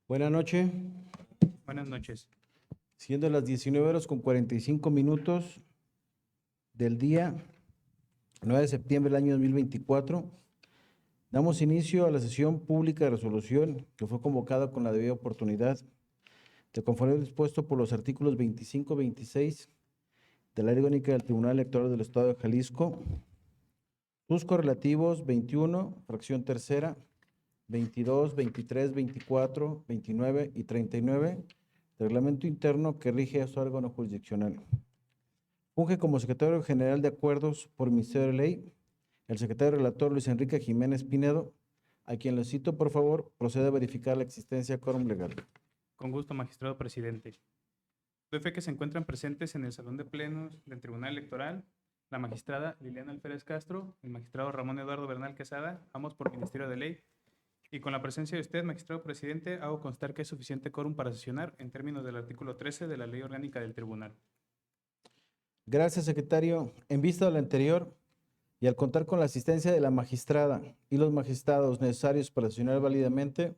Buenas noches. Buenas noches. Siendo las 19 horas con 45 minutos del día 9 de septiembre del año 2024, damos inicio a la sesión pública de resolución que fue convocada con la debida oportunidad de conforme a lo dispuesto por los artículos 25 y 26 de la Ley Orgánica del Tribunal Electoral del Estado de Jalisco, sus correlativos 21, fracción tercera, 22, 23, 24, 29 y 39 del reglamento interno que rige a su órgano jurisdiccional. Funge como secretario general de acuerdos por Ministerio de Ley el secretario relator Luis Enrique Jiménez Pinedo, a quien le cito, por favor, procede a verificar la existencia de quórum legal. Con gusto, magistrado presidente. Doy fe que se encuentran presentes en el salón de plenos del Tribunal Electoral la magistrada Liliana Alférez Castro, el magistrado Ramón Eduardo Bernal Quesada, ambos por Ministerio de Ley. Y con la presencia de usted, magistrado presidente, hago constar que es suficiente quórum para sesionar en términos del artículo 13 de la Ley Orgánica del Tribunal. Gracias, secretario. En vista de lo anterior y al contar con la asistencia de la magistrada y los magistrados necesarios para sesionar válidamente,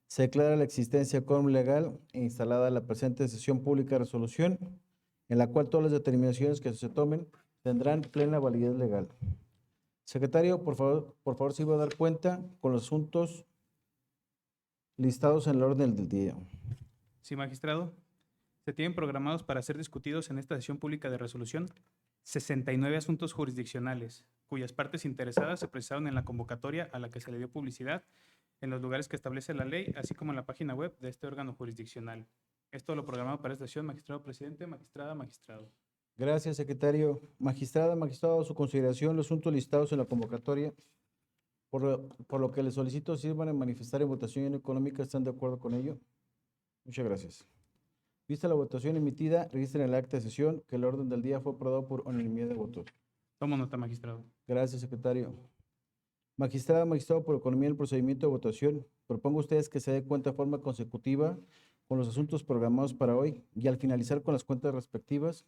se declara la existencia de quórum legal e instalada la presente sesión pública de resolución, en la cual todas las determinaciones que se tomen tendrán plena validez legal. Secretario, por favor, si va a dar cuenta con los asuntos listados en el orden del día. Sí, magistrado. Se tienen programados para ser discutidos en esta sesión pública de resolución 69 asuntos jurisdiccionales, cuyas partes interesadas se precisaron en la convocatoria a la que se le dio publicidad en los lugares que establece la ley, así como en la página web de este órgano jurisdiccional. Esto lo programado para esta sesión, magistrado presidente, magistrada, magistrado. Gracias, secretario. Magistrada, magistrado, a su consideración los asuntos listados en la convocatoria, por lo que les solicito sirvan a manifestar en votación económica. ¿Están de acuerdo con ello? Muchas gracias. Vista la votación emitida, registren el acta de sesión que el orden del día fue aprobado por unanimidad de votos. Tomo nota, magistrado. Gracias, secretario. Magistrada, magistrado por economía del procedimiento de votación, propongo a ustedes que se dé cuenta de forma consecutiva con los asuntos programados para hoy y al finalizar con las cuentas respectivas,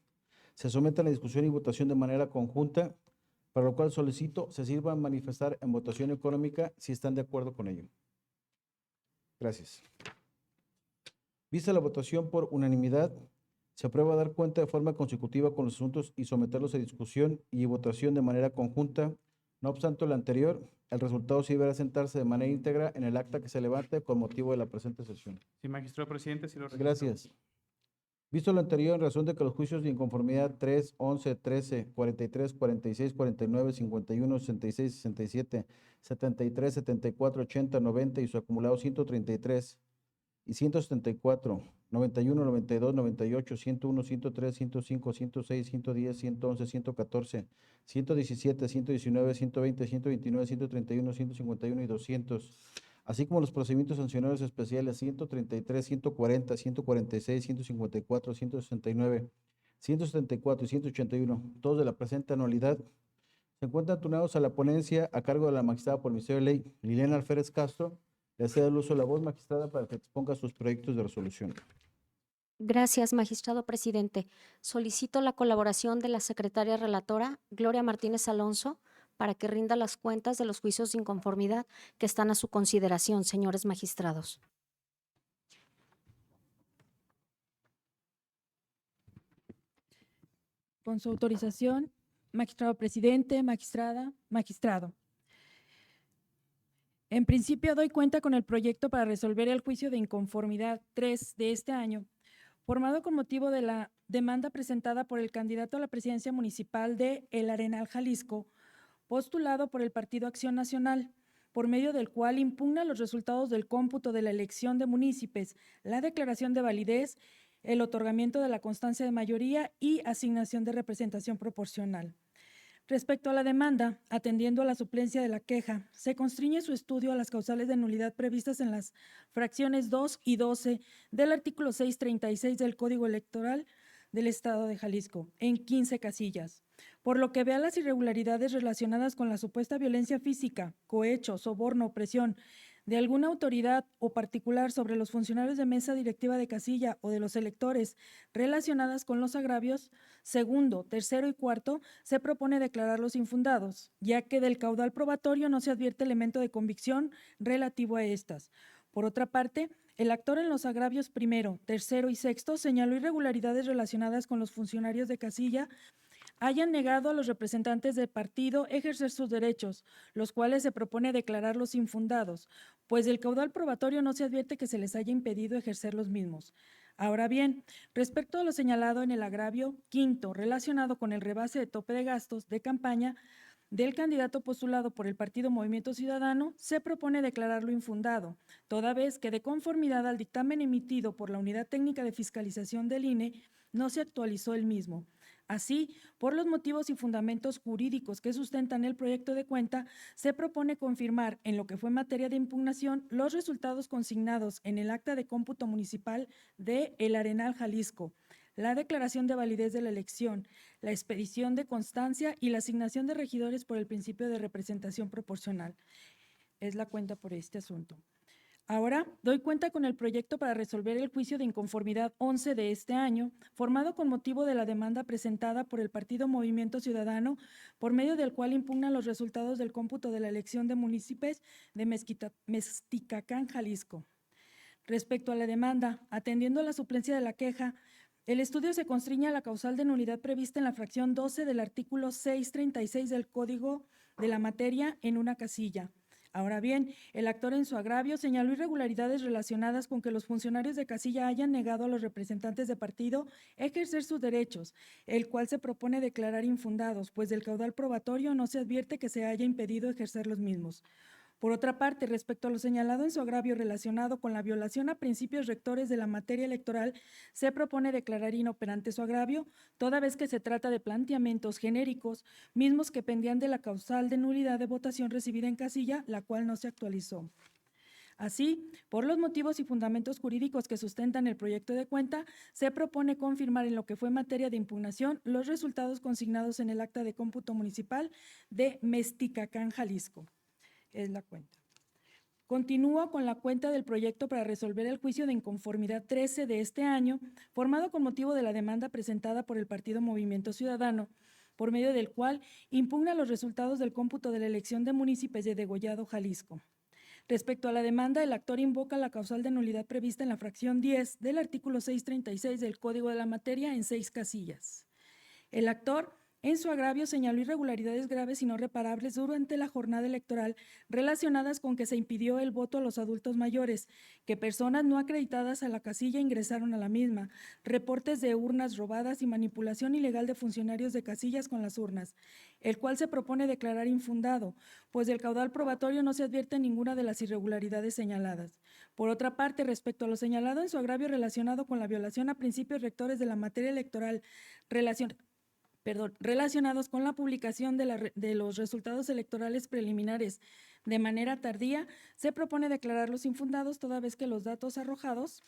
se someta a la discusión y votación de manera conjunta, para lo cual solicito se sirva a manifestar en votación económica si están de acuerdo con ello. Gracias. Vista la votación por unanimidad, se aprueba dar cuenta de forma consecutiva con los asuntos y someterlos a discusión y votación de manera conjunta. No obstante lo anterior, el resultado sí deberá sentarse de manera íntegra en el acta que se levante con motivo de la presente sesión. Sí, magistrado presidente, sí lo registro. Gracias. Visto lo anterior, en razón de que los juicios de inconformidad 3, 11, 13, 43, 46, 49, 51, 66, 67, 73, 74, 80, 90 y su acumulado 133 y 174, 91, 92, 98, 101, 103, 105, 106, 110, 111, 114, 117, 119, 120, 129, 131, 151 y 200, así como los procedimientos sancionadores especiales 133, 140, 146, 154, 169, 174 y 181, todos de la presente anualidad, se encuentran turnados a la ponencia a cargo de la magistrada por el Ministerio de Ley, Liliana Alférez Castro. Le cedo el uso de la voz, magistrada, para que exponga sus proyectos de resolución. Gracias, magistrado presidente. Solicito la colaboración de la secretaria relatora, Gloria Martínez Alonso, para que rinda las cuentas de los juicios de inconformidad que están a su consideración, señores magistrados. Con su autorización, magistrado presidente, magistrada, magistrado. En principio doy cuenta con el proyecto para resolver el juicio de inconformidad 3 de este año, formado con motivo de la demanda presentada por el candidato a la presidencia municipal de El Arenal, Jalisco, postulado por el Partido Acción Nacional, por medio del cual impugna los resultados del cómputo de la elección de municipios, la declaración de validez, el otorgamiento de la constancia de mayoría y asignación de representación proporcional. Respecto a la demanda, atendiendo a la suplencia de la queja, se constriñe su estudio a las causales de nulidad previstas en las fracciones 2 y 12 del artículo 636 del Código Electoral del Estado de Jalisco, en 15 casillas, por lo que vea las irregularidades relacionadas con la supuesta violencia física, cohecho, soborno, opresión de alguna autoridad o particular sobre los funcionarios de mesa directiva de casilla o de los electores relacionadas con los agravios, segundo, tercero y cuarto, se propone declararlos infundados, ya que del caudal probatorio no se advierte elemento de convicción relativo a estas, Por otra parte, el actor en los agravios primero, tercero y sexto señaló irregularidades relacionadas con los funcionarios de casilla hayan negado a los representantes del partido ejercer sus derechos, los cuales se propone declararlos infundados, pues del caudal probatorio no se advierte que se les haya impedido ejercer los mismos. Ahora bien, respecto a lo señalado en el agravio quinto, relacionado con el rebase de tope de gastos de campaña del candidato postulado por el partido Movimiento Ciudadano, se propone declararlo infundado, toda vez que de conformidad al dictamen emitido por la Unidad Técnica de Fiscalización del INE, no se actualizó el mismo. Así, por los motivos y fundamentos jurídicos que sustentan el proyecto de cuenta, se propone confirmar en lo que fue materia de impugnación los resultados consignados en el acta de cómputo municipal de El Arenal, Jalisco, la declaración de validez de la elección, la expedición de constancia y la asignación de regidores por el principio de representación proporcional. Es la cuenta por este asunto. Ahora doy cuenta con el proyecto para resolver el juicio de inconformidad 11 de este año, formado con motivo de la demanda presentada por el partido Movimiento Ciudadano, por medio del cual impugna los resultados del cómputo de la elección de municipios de Mexticacán, Jalisco. Respecto a la demanda, atendiendo a la suplencia de la queja, el estudio se constriñe a la causal de nulidad prevista en la fracción 12 del artículo 636 del Código de la materia en una casilla. Ahora bien, el actor en su agravio señaló irregularidades relacionadas con que los funcionarios de casilla hayan negado a los representantes de partido ejercer sus derechos, el cual se propone declarar infundados, pues del caudal probatorio no se advierte que se haya impedido ejercer los mismos. Por otra parte, respecto a lo señalado en su agravio relacionado con la violación a principios rectores de la materia electoral, se propone declarar inoperante su agravio, toda vez que se trata de planteamientos genéricos, mismos que pendían de la causal de nulidad de votación recibida en casilla, la cual no se actualizó. Así, por los motivos y fundamentos jurídicos que sustentan el proyecto de cuenta, se propone confirmar en lo que fue materia de impugnación los resultados consignados en el acta de cómputo municipal de Mexticacán, Jalisco. Es la cuenta. Continúo con la cuenta del proyecto para resolver el juicio de inconformidad 13 de este año, formado con motivo de la demanda presentada por el partido Movimiento Ciudadano, por medio del cual impugna los resultados del cómputo de la elección de municipios de Degollado, Jalisco. Respecto a la demanda, el actor invoca la causal de nulidad prevista en la fracción 10 del artículo 636 del Código de la Materia en 6 casillas. El actor, en su agravio, señaló irregularidades graves y no reparables durante la jornada electoral relacionadas con que se impidió el voto a los adultos mayores, que personas no acreditadas a la casilla ingresaron a la misma, reportes de urnas robadas y manipulación ilegal de funcionarios de casillas con las urnas, el cual se propone declarar infundado, pues del caudal probatorio no se advierte ninguna de las irregularidades señaladas. Por otra parte, respecto a lo señalado en su agravio relacionado con la violación a principios rectores de la materia electoral relacionados con la publicación de los resultados electorales preliminares de manera tardía, se propone declararlos infundados toda vez que los datos arrojados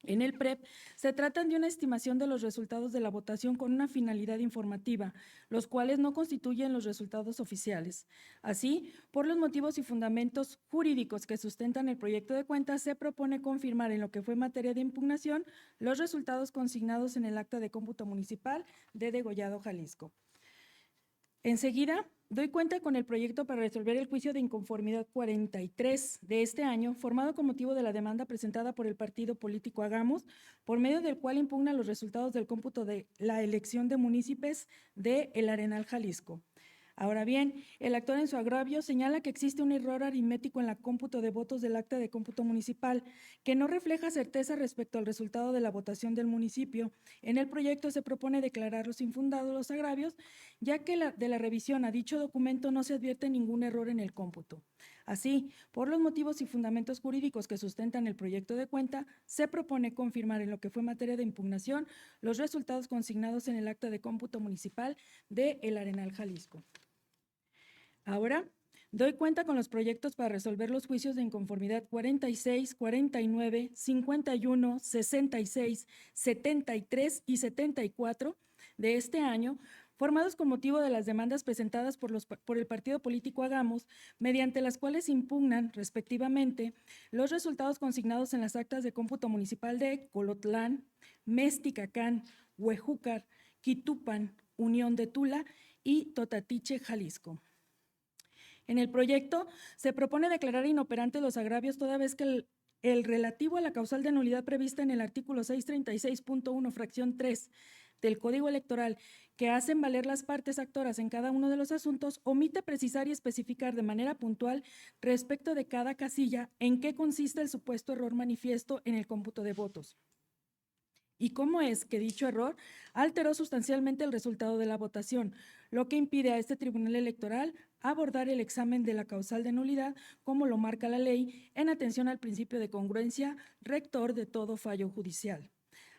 en el PREP se tratan de una estimación de los resultados de la votación con una finalidad informativa, los cuales no constituyen los resultados oficiales. Así, por los motivos y fundamentos jurídicos que sustentan el proyecto de cuenta, se propone confirmar en lo que fue materia de impugnación los resultados consignados en el acta de cómputo municipal de Degollado, Jalisco. Enseguida, doy cuenta con el proyecto para resolver el juicio de inconformidad 43 de este año, formado con motivo de la demanda presentada por el partido político Hagamos, por medio del cual impugna los resultados del cómputo de la elección de municipios de El Arenal, Jalisco. Ahora bien, el actor en su agravio señala que existe un error aritmético en la cómputo de votos del acta de cómputo municipal que no refleja certeza respecto al resultado de la votación del municipio. En el proyecto se propone declararlos infundados los agravios, ya que de la revisión a dicho documento no se advierte ningún error en el cómputo. Así, por los motivos y fundamentos jurídicos que sustentan el proyecto de cuenta, se propone confirmar en lo que fue materia de impugnación los resultados consignados en el acta de cómputo municipal de El Arenal, Jalisco. Ahora, doy cuenta con los proyectos para resolver los juicios de inconformidad 46, 49, 51, 66, 73 y 74 de este año, formados con motivo de las demandas presentadas por el partido político Hagamos, mediante las cuales impugnan, respectivamente, los resultados consignados en las actas de cómputo municipal de Colotlán, Mexticacán, Huejúcar, Quitupan, Unión de Tula y Totatiche, Jalisco. En el proyecto se propone declarar inoperantes los agravios toda vez que el relativo a la causal de nulidad prevista en el artículo 636.1, fracción 3 del Código Electoral, que hacen valer las partes actoras en cada uno de los asuntos, omite precisar y especificar de manera puntual respecto de cada casilla en qué consiste el supuesto error manifiesto en el cómputo de votos y cómo es que dicho error alteró sustancialmente el resultado de la votación, lo que impide a este Tribunal Electoral abordar el examen de la causal de nulidad como lo marca la ley, en atención al principio de congruencia rector de todo fallo judicial.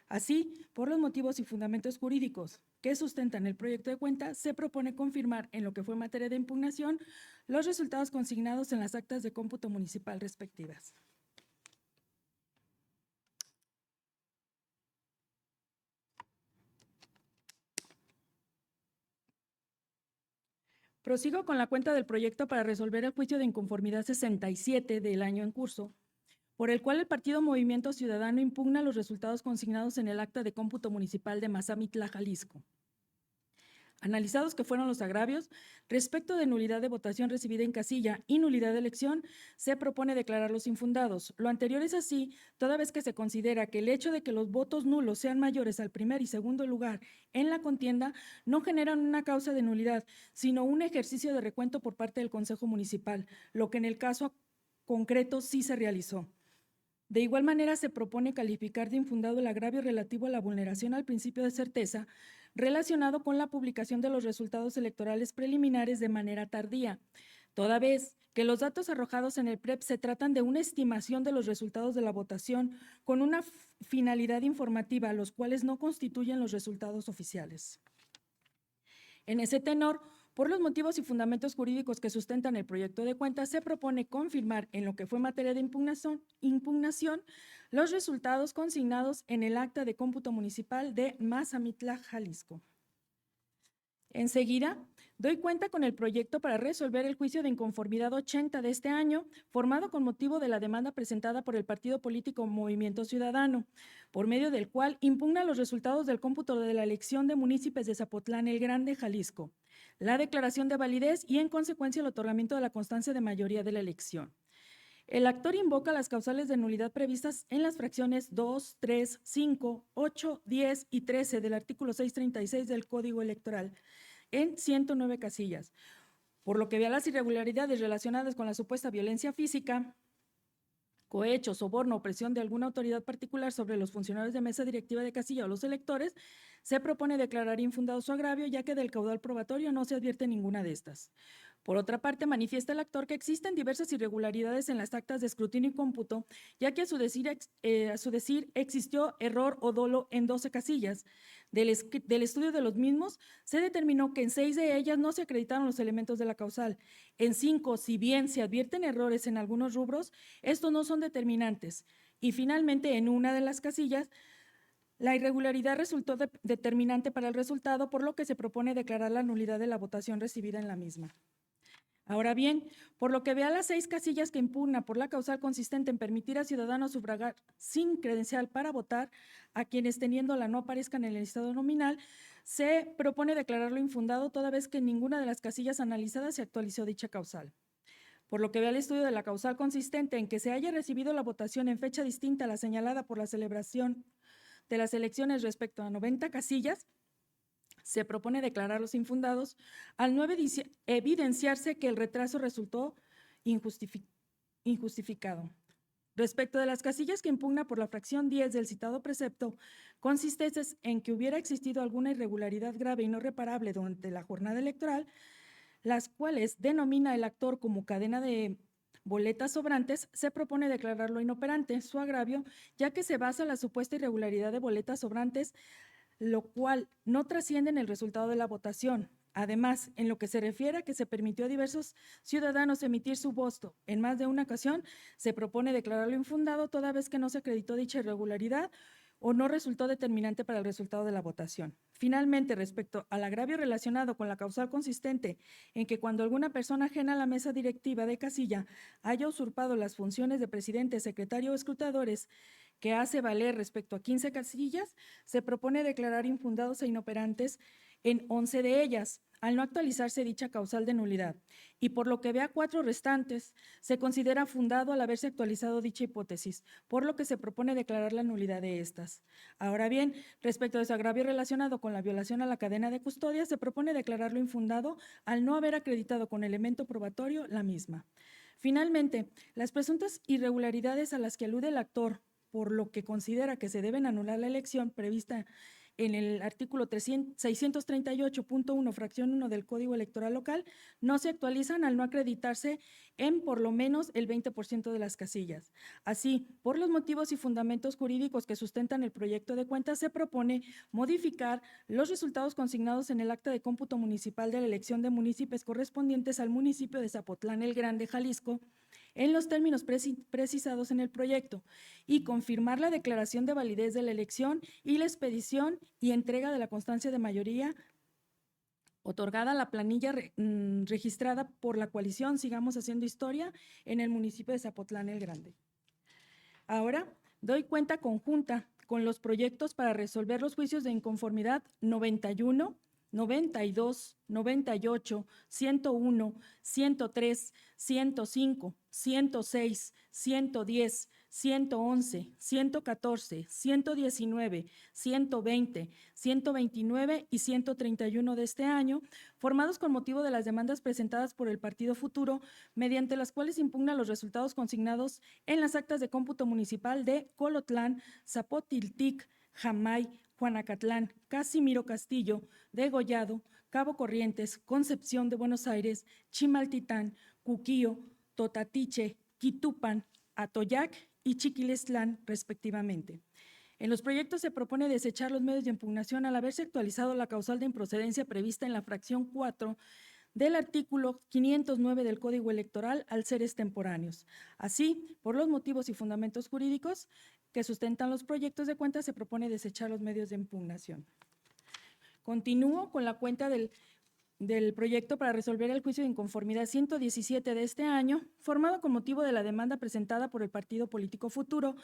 Así, por los motivos y fundamentos jurídicos que sustentan el proyecto de cuenta, se propone confirmar en lo que fue materia de impugnación los resultados consignados en las actas de cómputo municipal respectivas. Prosigo con la cuenta del proyecto para resolver el juicio de inconformidad 67 del año en curso, por el cual el Partido Movimiento Ciudadano impugna los resultados consignados en el acta de cómputo municipal de Mazamitla, Jalisco. Analizados que fueron los agravios, respecto de nulidad de votación recibida en casilla y nulidad de elección, se propone declararlos infundados. Lo anterior es así, toda vez que se considera que el hecho de que los votos nulos sean mayores al primer y segundo lugar en la contienda no generan una causa de nulidad, sino un ejercicio de recuento por parte del Consejo Municipal, lo que en el caso concreto sí se realizó. De igual manera, se propone calificar de infundado el agravio relativo a la vulneración al principio de certeza relacionado con la publicación de los resultados electorales preliminares de manera tardía, toda vez que los datos arrojados en el PREP se tratan de una estimación de los resultados de la votación con una finalidad informativa, los cuales no constituyen los resultados oficiales. En ese tenor, por los motivos y fundamentos jurídicos que sustentan el proyecto de cuenta, se propone confirmar en lo que fue materia de impugnación los resultados consignados en el acta de cómputo municipal de Mazamitla, Jalisco. Enseguida, doy cuenta con el proyecto para resolver el juicio de inconformidad 80 de este año, formado con motivo de la demanda presentada por el partido político Movimiento Ciudadano, por medio del cual impugna los resultados del cómputo de la elección de municipios de Zapotlán el Grande, Jalisco, la declaración de validez y, en consecuencia, el otorgamiento de la constancia de mayoría de la elección. El actor invoca las causales de nulidad previstas en las fracciones 2, 3, 5, 8, 10 y 13 del artículo 636 del Código Electoral en 109 casillas, por lo que ve a las irregularidades relacionadas con la supuesta violencia física, cohecho, soborno o presión de alguna autoridad particular sobre los funcionarios de mesa directiva de casilla o los electores, se propone declarar infundado su agravio, ya que del caudal probatorio no se advierte ninguna de estas. Por otra parte, manifiesta el actor que existen diversas irregularidades en las actas de escrutinio y cómputo, ya que a su decir existió error o dolo en 12 casillas. Del estudio de los mismos, se determinó que en 6 de ellas no se acreditaron los elementos de la causal. En 5, si bien se advierten errores en algunos rubros, estos no son determinantes. Y finalmente, en una de las casillas, la irregularidad resultó determinante para el resultado, por lo que se propone declarar la nulidad de la votación recibida en la misma. Ahora bien, por lo que ve a las 6 casillas que impugna por la causal consistente en permitir a ciudadanos sufragar sin credencial para votar, a quienes teniéndola no aparezcan en el listado nominal, se propone declararlo infundado toda vez que en ninguna de las casillas analizadas se actualizó dicha causal. Por lo que ve al estudio de la causal consistente en que se haya recibido la votación en fecha distinta a la señalada por la celebración de las elecciones respecto a 90 casillas, se propone declararlos infundados al no evidenciarse que el retraso resultó injustificado. Respecto de las casillas que impugna por la fracción 10 del citado precepto, consistentes en que hubiera existido alguna irregularidad grave y no reparable durante la jornada electoral, las cuales denomina el actor como cadena de boletas sobrantes, se propone declararlo inoperante su agravio, ya que se basa en la supuesta irregularidad de boletas sobrantes, lo cual no trasciende en el resultado de la votación. Además, en lo que se refiere a que se permitió a diversos ciudadanos emitir su voto en más de una ocasión, se propone declararlo infundado toda vez que no se acreditó dicha irregularidad o no resultó determinante para el resultado de la votación. Finalmente, respecto al agravio relacionado con la causal consistente en que cuando alguna persona ajena a la mesa directiva de casilla haya usurpado las funciones de presidente, secretario o escrutadores que hace valer respecto a 15 casillas, se propone declarar infundados e inoperantes en 11 de ellas, al no actualizarse dicha causal de nulidad, y por lo que vea 4 restantes, se considera fundado al haberse actualizado dicha hipótesis, por lo que se propone declarar la nulidad de estas. Ahora bien, respecto de su agravio relacionado con la violación a la cadena de custodia, se propone declararlo infundado al no haber acreditado con elemento probatorio la misma. Finalmente, las presuntas irregularidades a las que alude el actor, por lo que considera que se deben anular la elección prevista en el artículo 638.1, fracción 1 del Código Electoral Local, no se actualizan al no acreditarse en por lo menos el 20% de las casillas. Así, por los motivos y fundamentos jurídicos que sustentan el proyecto de cuenta, se propone modificar los resultados consignados en el acta de cómputo municipal de la elección de municipios correspondientes al municipio de Zapotlán el Grande, Jalisco, en los términos precisados en el proyecto, y confirmar la declaración de validez de la elección y la expedición y entrega de la constancia de mayoría otorgada a la planilla registrada por la coalición Sigamos Haciendo Historia en el municipio de Zapotlán el Grande. Ahora doy cuenta conjunta con los proyectos para resolver los juicios de inconformidad 91, 92, 98, 101, 103, 105, 106, 110, 111, 114, 119, 120, 129 y 131 de este año, formados con motivo de las demandas presentadas por el Partido Futuro, mediante las cuales impugna los resultados consignados en las actas de cómputo municipal de Colotlán, Zapotiltic, Jamay, Juanacatlán, Casimiro Castillo, Degollado, Cabo Corrientes, Concepción de Buenos Aires, Chimaltitán, Cuquío, Totatiche, Quitupan, Atoyac y Chiquilestlán, respectivamente. En los proyectos se propone desechar los medios de impugnación al haberse actualizado la causal de improcedencia prevista en la fracción 4 del artículo 509 del Código Electoral al ser extemporáneos. Así, por los motivos y fundamentos jurídicos que sustentan los proyectos de cuenta, se propone desechar los medios de impugnación. Continúo con la cuenta del proyecto para resolver el juicio de inconformidad 117 de este año, formado con motivo de la demanda presentada por el Partido Político Futuro,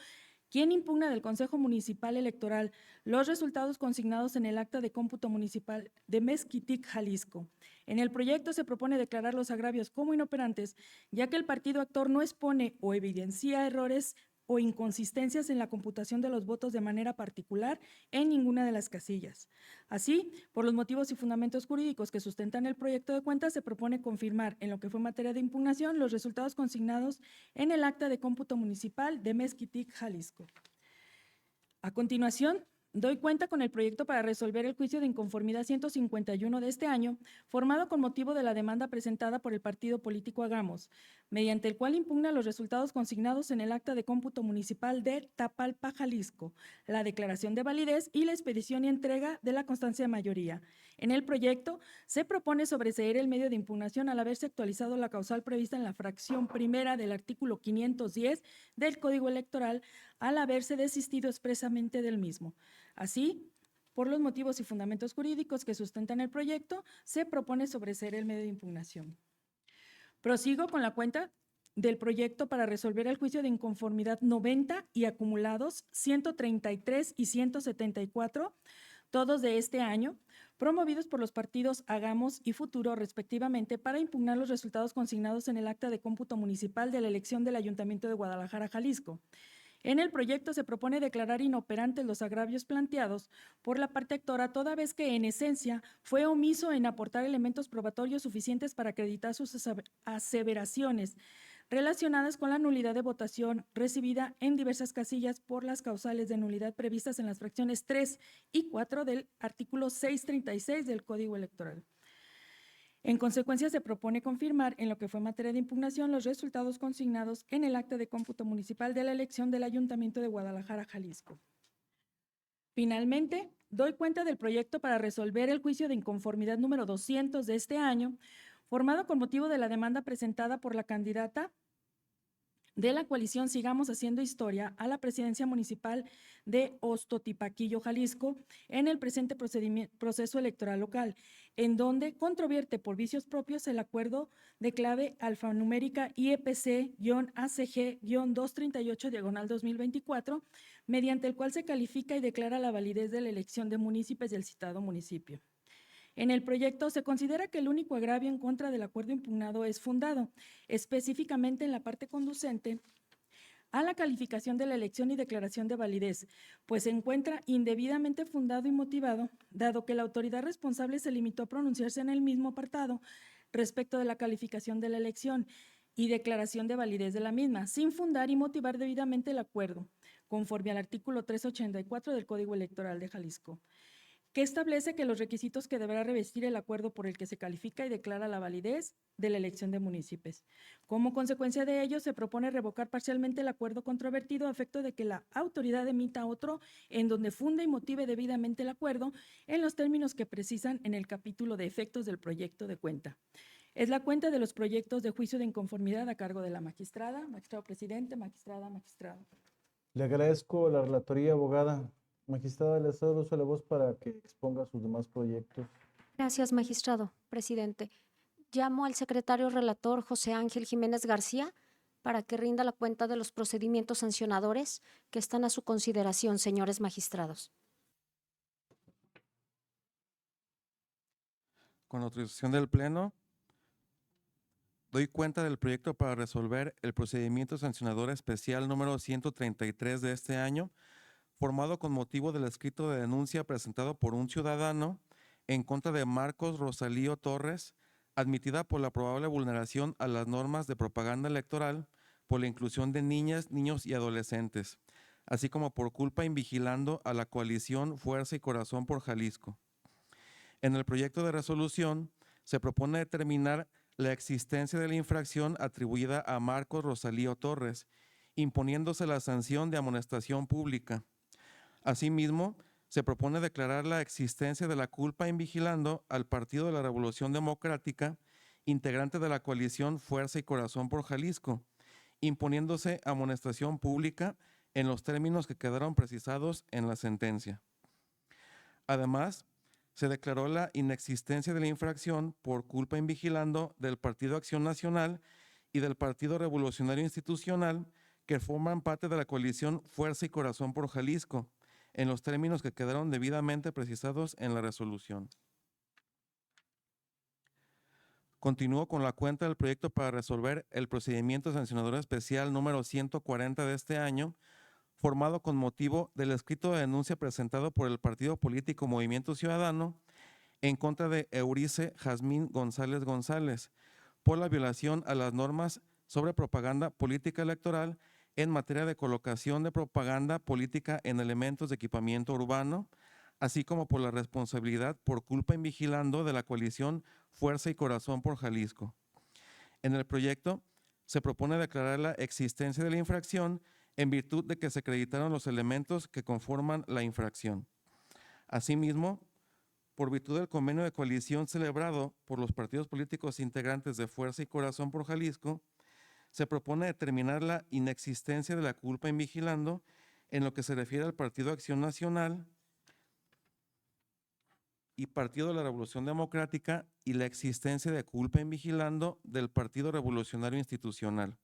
quien impugna del Consejo Municipal Electoral los resultados consignados en el acta de cómputo municipal de Mezquitic, Jalisco. En el proyecto se propone declarar los agravios como inoperantes, ya que el partido actor no expone o evidencia errores o inconsistencias en la computación de los votos de manera particular en ninguna de las casillas. Así, por los motivos y fundamentos jurídicos que sustentan el proyecto de cuenta, se propone confirmar en lo que fue materia de impugnación los resultados consignados en el acta de cómputo municipal de Mezquitic, Jalisco. A continuación, doy cuenta con el proyecto para resolver el juicio de inconformidad 151 de este año, formado con motivo de la demanda presentada por el partido político Hagamos, mediante el cual impugna los resultados consignados en el acta de cómputo municipal de Tapalpa, Jalisco, la declaración de validez y la expedición y entrega de la constancia de mayoría. En el proyecto se propone sobreseer el medio de impugnación al haberse actualizado la causal prevista en la fracción primera del artículo 510 del Código Electoral al haberse desistido expresamente del mismo. Así, por los motivos y fundamentos jurídicos que sustentan el proyecto, se propone sobreseer el medio de impugnación. Prosigo con la cuenta del proyecto para resolver el juicio de inconformidad 90 y acumulados 133 y 174, todos de este año, promovidos por los partidos Hagamos y Futuro, respectivamente, para impugnar los resultados consignados en el acta de cómputo municipal de la elección del Ayuntamiento de Guadalajara, Jalisco. En el proyecto se propone declarar inoperantes los agravios planteados por la parte actora, toda vez que, en esencia, fue omiso en aportar elementos probatorios suficientes para acreditar sus aseveraciones relacionadas con la nulidad de votación recibida en diversas casillas por las causales de nulidad previstas en las fracciones 3 y 4 del artículo 636 del Código Electoral. En consecuencia, se propone confirmar en lo que fue materia de impugnación los resultados consignados en el acta de cómputo municipal de la elección del Ayuntamiento de Guadalajara, Jalisco. Finalmente, doy cuenta del proyecto para resolver el juicio de inconformidad número 200 de este año, formado con motivo de la demanda presentada por la candidata de la coalición Sigamos Haciendo Historia a la presidencia municipal de Ostotipaquillo, Jalisco, en el presente proceso electoral local, en donde controvierte por vicios propios el acuerdo de clave alfanumérica IEPC-ACG-238/2024, mediante el cual se califica y declara la validez de la elección de municipios del citado municipio. En el proyecto se considera que el único agravio en contra del acuerdo impugnado es fundado, específicamente en la parte conducente a la calificación de la elección y declaración de validez, pues se encuentra indebidamente fundado y motivado, dado que la autoridad responsable se limitó a pronunciarse en el mismo apartado respecto de la calificación de la elección y declaración de validez de la misma, sin fundar y motivar debidamente el acuerdo, conforme al artículo 384 del Código Electoral de Jalisco, que establece que los requisitos que deberá revestir el acuerdo por el que se califica y declara la validez de la elección de municipios. Como consecuencia de ello, se propone revocar parcialmente el acuerdo controvertido a efecto de que la autoridad emita otro en donde funde y motive debidamente el acuerdo en los términos que precisan en el capítulo de efectos del proyecto de cuenta. Es la cuenta de los proyectos de juicio de inconformidad a cargo de la magistrada, magistrado presidente, magistrada, magistrado. Le agradezco la relatoría, abogada. Magistrada, le cedo el uso de la voz para que exponga sus demás proyectos. Gracias, magistrado presidente. Llamo al secretario relator José Ángel Jiménez García para que rinda la cuenta de los procedimientos sancionadores que están a su consideración, señores magistrados. Con autorización del Pleno, doy cuenta del proyecto para resolver el procedimiento sancionador especial número 133 de este año, formado con motivo del escrito de denuncia presentado por un ciudadano en contra de Marcos Rosalío Torres, admitida por la probable vulneración a las normas de propaganda electoral por la inclusión de niñas, niños y adolescentes, así como por culpa invigilando a la coalición Fuerza y Corazón por Jalisco. En el proyecto de resolución se propone determinar la existencia de la infracción atribuida a Marcos Rosalío Torres, imponiéndose la sanción de amonestación pública. Asimismo, se propone declarar la existencia de la culpa invigilando al Partido de la Revolución Democrática, integrante de la coalición Fuerza y Corazón por Jalisco, imponiéndose amonestación pública en los términos que quedaron precisados en la sentencia. Además, se declaró la inexistencia de la infracción por culpa invigilando del Partido Acción Nacional y del Partido Revolucionario Institucional, que forman parte de la coalición Fuerza y Corazón por Jalisco, en los términos que quedaron debidamente precisados en la resolución. Continúo con la cuenta del proyecto para resolver el procedimiento sancionador especial número 140 de este año, formado con motivo del escrito de denuncia presentado por el partido político Movimiento Ciudadano en contra de Eurice Jazmín González González por la violación a las normas sobre propaganda política electoral en materia de colocación de propaganda política en elementos de equipamiento urbano, así como por la responsabilidad por culpa invigilando de la coalición Fuerza y Corazón por Jalisco. En el proyecto se propone declarar la existencia de la infracción en virtud de que se acreditaron los elementos que conforman la infracción. Asimismo, por virtud del convenio de coalición celebrado por los partidos políticos integrantes de Fuerza y Corazón por Jalisco, se propone determinar la inexistencia de la culpa invigilando en lo que se refiere al Partido Acción Nacional y Partido de la Revolución Democrática y la existencia de culpa invigilando del Partido Revolucionario Institucional.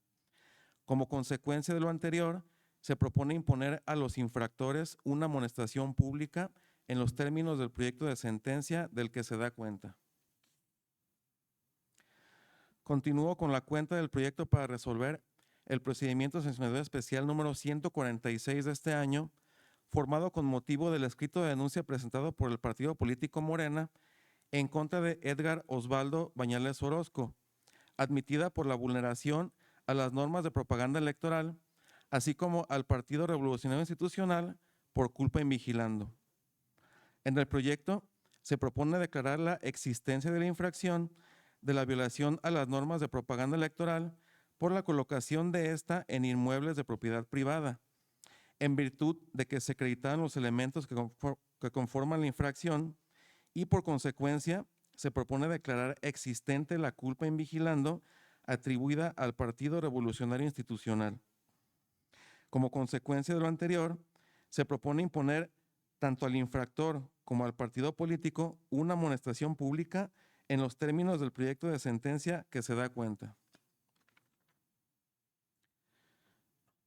Como consecuencia de lo anterior, se propone imponer a los infractores una amonestación pública en los términos del proyecto de sentencia del que se da cuenta. Continúo con la cuenta del proyecto para resolver el procedimiento sancionador especial número 146 de este año, formado con motivo del escrito de denuncia presentado por el partido político Morena en contra de Edgar Osvaldo Bañales Orozco, admitida por la vulneración a las normas de propaganda electoral, así como al Partido Revolucionario Institucional por culpa invigilando. En el proyecto se propone declarar la existencia de la infracción de la violación a las normas de propaganda electoral por la colocación de esta en inmuebles de propiedad privada, en virtud de que se acreditaron los elementos que conforman la infracción y por consecuencia se propone declarar existente la culpa invigilando atribuida al Partido Revolucionario Institucional. Como consecuencia de lo anterior, se propone imponer tanto al infractor como al partido político una amonestación pública en los términos del proyecto de sentencia que se da cuenta.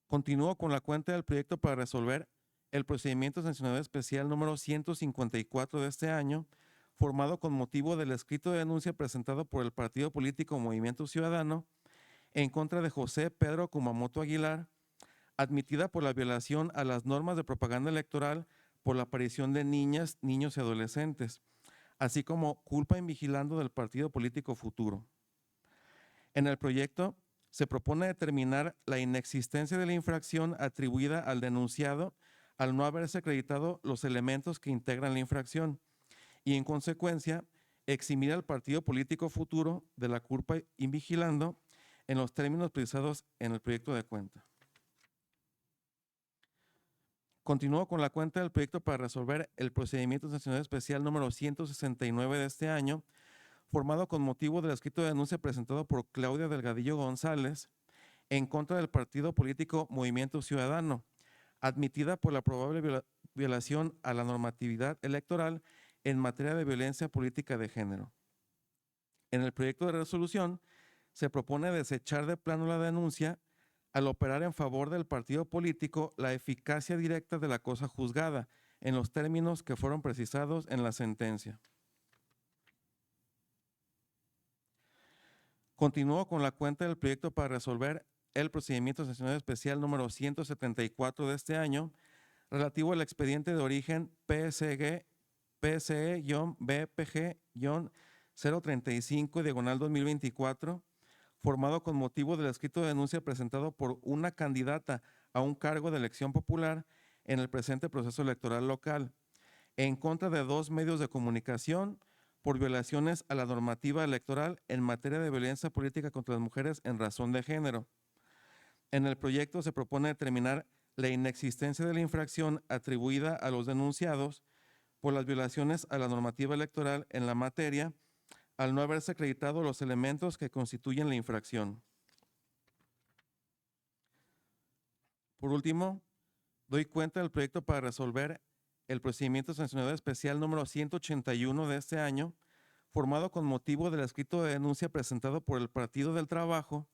Continúo con la cuenta del proyecto para resolver el procedimiento sancionador especial número 154 de este año, formado con motivo del escrito de denuncia presentado por el partido político Movimiento Ciudadano en contra de José Pedro Kumamoto Aguilar, admitida por la violación a las normas de propaganda electoral por la aparición de niñas, niños y adolescentes, así como culpa invigilando del partido político Futuro. En el proyecto se propone determinar la inexistencia de la infracción atribuida al denunciado al no haberse acreditado los elementos que integran la infracción y, en consecuencia, eximir al partido político Futuro de la culpa invigilando en los términos precisados en el proyecto de cuenta. Continúo con la cuenta del proyecto para resolver el procedimiento sancionador especial número 169 de este año, formado con motivo del escrito de denuncia presentado por Claudia Delgadillo González en contra del partido político Movimiento Ciudadano, admitida por la probable violación a la normatividad electoral en materia de violencia política de género. En el proyecto de resolución se propone desechar de plano la denuncia al operar en favor del partido político la eficacia directa de la cosa juzgada en los términos que fueron precisados en la sentencia. Continúo con la cuenta del proyecto para resolver el procedimiento sancionador especial número 174 de este año, relativo al expediente de origen PSE-BPG-035/2024, formado con motivo del escrito de denuncia presentado por una candidata a un cargo de elección popular en el presente proceso electoral local, en contra de 2 medios de comunicación por violaciones a la normativa electoral en materia de violencia política contra las mujeres en razón de género. En el proyecto se propone determinar la inexistencia de la infracción atribuida a los denunciados por las violaciones a la normativa electoral en la materia, al no haberse acreditado los elementos que constituyen la infracción. Por último, doy cuenta del proyecto para resolver el procedimiento sancionador especial número 181 de este año, formado con motivo del escrito de denuncia presentado por el Partido del Trabajo,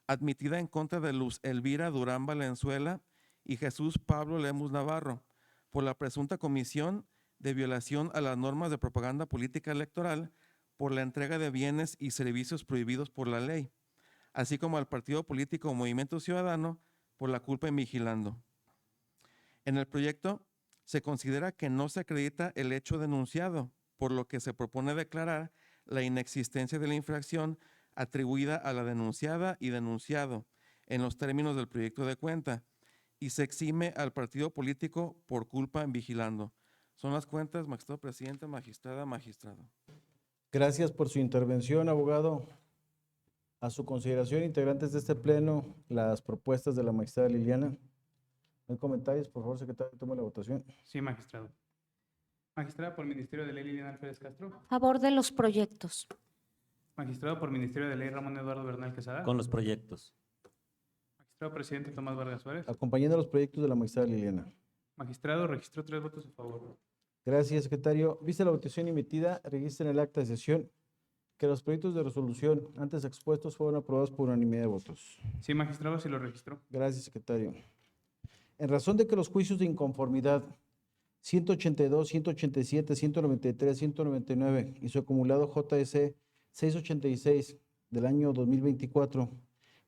admitida en contra de Luz Elvira Durán Valenzuela y Jesús Pablo Lemus Navarro, por la presunta comisión de violación a las normas de propaganda política electoral por la entrega de bienes y servicios prohibidos por la ley, así como al partido político Movimiento Ciudadano por la culpa en vigilando. En el proyecto se considera que no se acredita el hecho denunciado, por lo que se propone declarar la inexistencia de la infracción atribuida a la denunciada y denunciado en los términos del proyecto de cuenta y se exime al partido político por culpa en vigilando. Son las cuentas, magistrado presidente, magistrada, magistrado. Gracias por su intervención, abogado. A su consideración, integrantes de este pleno, las propuestas de la magistrada Liliana. ¿No hay comentarios? Por favor, secretario, tome la votación. Sí, magistrado. Magistrada por Ministerio de Ley Liliana Alférez Castro. Favor de los proyectos. Magistrado por Ministerio de Ley Ramón Eduardo Bernal Quesada. Con los proyectos. Magistrado presidente Tomás Vargas Suárez. Acompañando los proyectos de la magistrada Liliana. Magistrado registró 3 votos a favor. Gracias, secretario. Vista la votación emitida, registra en el acta de sesión que los proyectos de resolución antes expuestos fueron aprobados por unanimidad de votos. Sí, magistrado, sí lo registró. Gracias, secretario. En razón de que los juicios de inconformidad 182, 187, 193, 199 y su acumulado JS 686 del año 2024,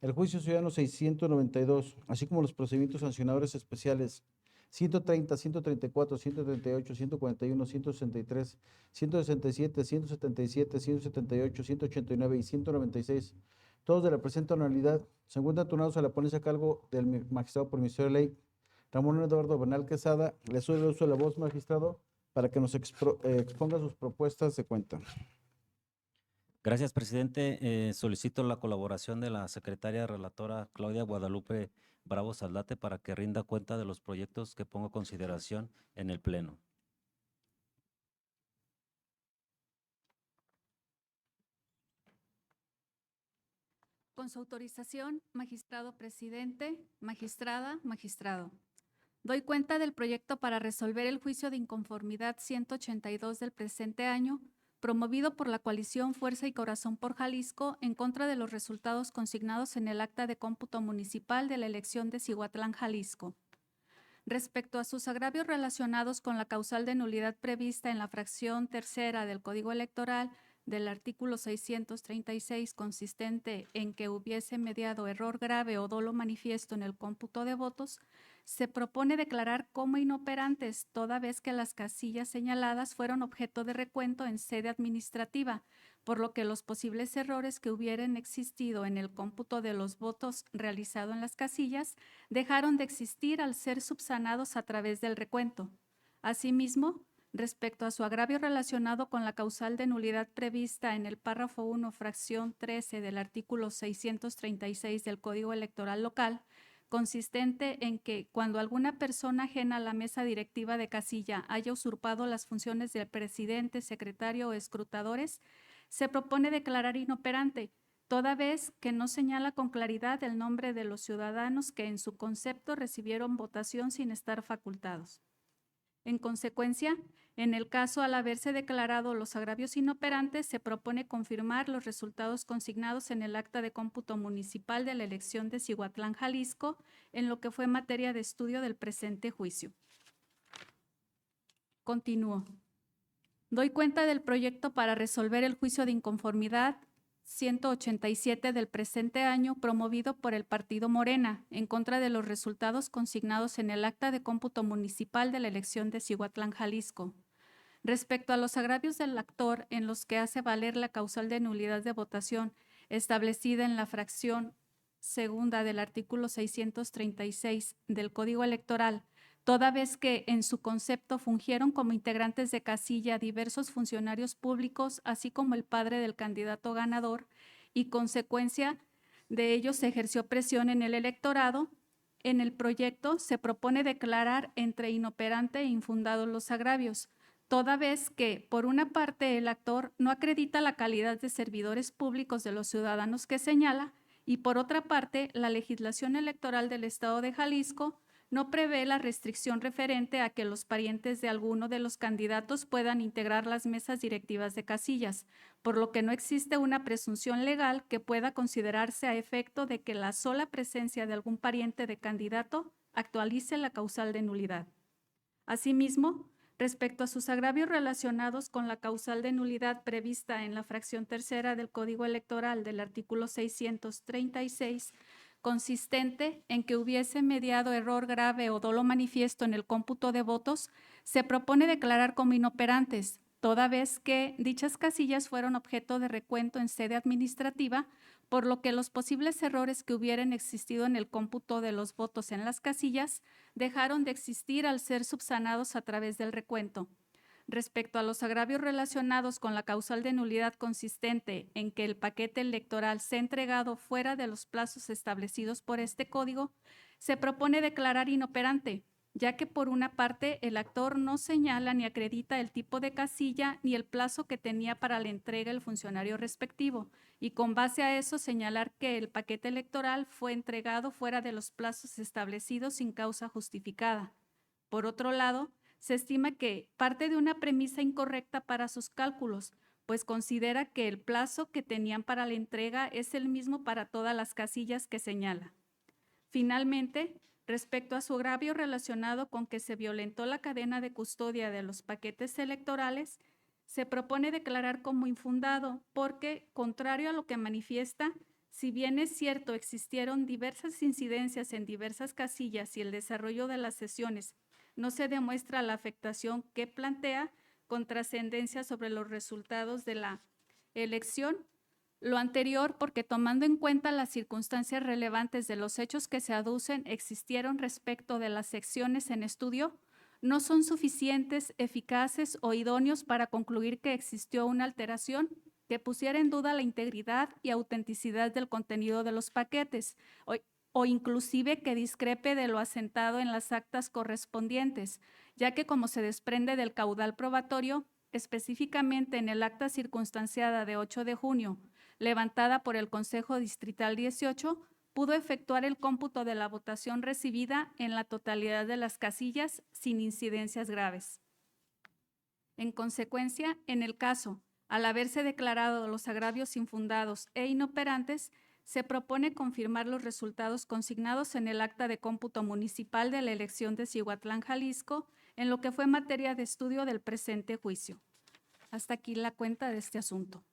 el juicio ciudadano 692, así como los procedimientos sancionadores especiales 130, 134, 138, 141, 163, 167, 177, 178, 189 y 196, todos de la presente anualidad, se encuentran turnados a la ponencia a cargo del magistrado por Ministerio de Ley, Ramón Eduardo Bernal Quesada. Le cedo el uso de la voz, magistrado, para que nos exponga sus propuestas de cuenta. Gracias, presidente. Solicito la colaboración de la secretaria relatora Claudia Guadalupe Bravo Saldate para que rinda cuenta de los proyectos que pongo a consideración en el Pleno. Con su autorización, magistrado presidente, magistrada, magistrado. Doy cuenta del proyecto para resolver el juicio de inconformidad 182 del presente año, promovido por la coalición Fuerza y Corazón por Jalisco en contra de los resultados consignados en el acta de cómputo municipal de la elección de Cihuatlán, Jalisco. Respecto a sus agravios relacionados con la causal de nulidad prevista en la fracción tercera del Código Electoral del artículo 636, consistente en que hubiese mediado error grave o dolo manifiesto en el cómputo de votos, se propone declarar como inoperantes toda vez que las casillas señaladas fueron objeto de recuento en sede administrativa, por lo que los posibles errores que hubieran existido en el cómputo de los votos realizado en las casillas dejaron de existir al ser subsanados a través del recuento. Asimismo, respecto a su agravio relacionado con la causal de nulidad prevista en el párrafo 1, fracción 13 del artículo 636 del Código Electoral Local, consistente en que cuando alguna persona ajena a la mesa directiva de casilla haya usurpado las funciones del presidente, secretario o escrutadores, se propone declarar inoperante, toda vez que no señala con claridad el nombre de los ciudadanos que en su concepto recibieron votación sin estar facultados. En consecuencia, en el caso al haberse declarado los agravios inoperantes, se propone confirmar los resultados consignados en el acta de cómputo municipal de la elección de Cihuatlán, Jalisco, en lo que fue materia de estudio del presente juicio. Continúo. Doy cuenta del proyecto para resolver el juicio de inconformidad 187 del presente año promovido por el Partido Morena en contra de los resultados consignados en el acta de cómputo municipal de la elección de Cihuatlán, Jalisco. Respecto a los agravios del actor en los que hace valer la causal de nulidad de votación establecida en la fracción segunda del artículo 636 del Código Electoral, toda vez que en su concepto fungieron como integrantes de casilla diversos funcionarios públicos, así como el padre del candidato ganador, y consecuencia de ello se ejerció presión en el electorado. En el proyecto se propone declarar entre inoperante e infundados los agravios, toda vez que, por una parte, el actor no acredita la calidad de servidores públicos de los ciudadanos que señala, y por otra parte, la legislación electoral del Estado de Jalisco no prevé la restricción referente a que los parientes de alguno de los candidatos puedan integrar las mesas directivas de casillas, por lo que no existe una presunción legal que pueda considerarse a efecto de que la sola presencia de algún pariente de candidato actualice la causal de nulidad. Asimismo, respecto a sus agravios relacionados con la causal de nulidad prevista en la fracción tercera del Código Electoral del artículo 636, consistente en que hubiese mediado error grave o dolo manifiesto en el cómputo de votos, se propone declarar como inoperantes, toda vez que dichas casillas fueron objeto de recuento en sede administrativa, por lo que los posibles errores que hubieran existido en el cómputo de los votos en las casillas dejaron de existir al ser subsanados a través del recuento. Respecto a los agravios relacionados con la causal de nulidad consistente en que el paquete electoral sea entregado fuera de los plazos establecidos por este código, se propone declarar inoperante, ya que por una parte el actor no señala ni acredita el tipo de casilla ni el plazo que tenía para la entrega el funcionario respectivo, y con base a eso señalar que el paquete electoral fue entregado fuera de los plazos establecidos sin causa justificada. Por otro lado, se estima que parte de una premisa incorrecta para sus cálculos, pues considera que el plazo que tenían para la entrega es el mismo para todas las casillas que señala. Finalmente, respecto a su agravio relacionado con que se violentó la cadena de custodia de los paquetes electorales, se propone declarar como infundado porque, contrario a lo que manifiesta, si bien es cierto existieron diversas incidencias en diversas casillas y el desarrollo de las sesiones no se demuestra la afectación que plantea con trascendencia sobre los resultados de la elección. Lo anterior porque, tomando en cuenta las circunstancias relevantes de los hechos que se aducen existieron respecto de las secciones en estudio, no son suficientes, eficaces o idóneos para concluir que existió una alteración que pusiera en duda la integridad y autenticidad del contenido de los paquetes, o inclusive que discrepe de lo asentado en las actas correspondientes, ya que, como se desprende del caudal probatorio, específicamente en el acta circunstanciada de 8 de junio, levantada por el Consejo Distrital 18, pudo efectuar el cómputo de la votación recibida en la totalidad de las casillas sin incidencias graves. En consecuencia, en el caso, al haberse declarado los agravios infundados e inoperantes, se propone confirmar los resultados consignados en el acta de cómputo municipal de la elección de Cihuatlán, Jalisco, en lo que fue materia de estudio del presente juicio. Hasta aquí la cuenta de este asunto.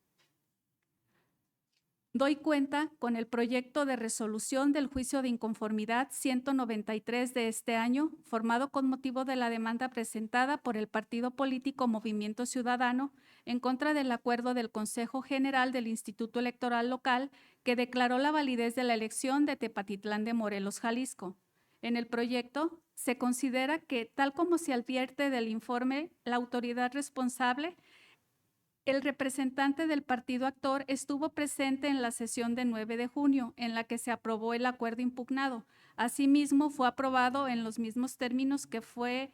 Doy cuenta con el proyecto de resolución del juicio de inconformidad 193 de este año, formado con motivo de la demanda presentada por el partido político Movimiento Ciudadano en contra del acuerdo del Consejo General del Instituto Electoral Local que declaró la validez de la elección de Tepatitlán de Morelos, Jalisco. En el proyecto se considera que, tal como se advierte del informe, la autoridad responsable, el representante del partido actor, estuvo presente en la sesión de 9 de junio, en la que se aprobó el acuerdo impugnado. Asimismo, fue aprobado en los mismos términos que fue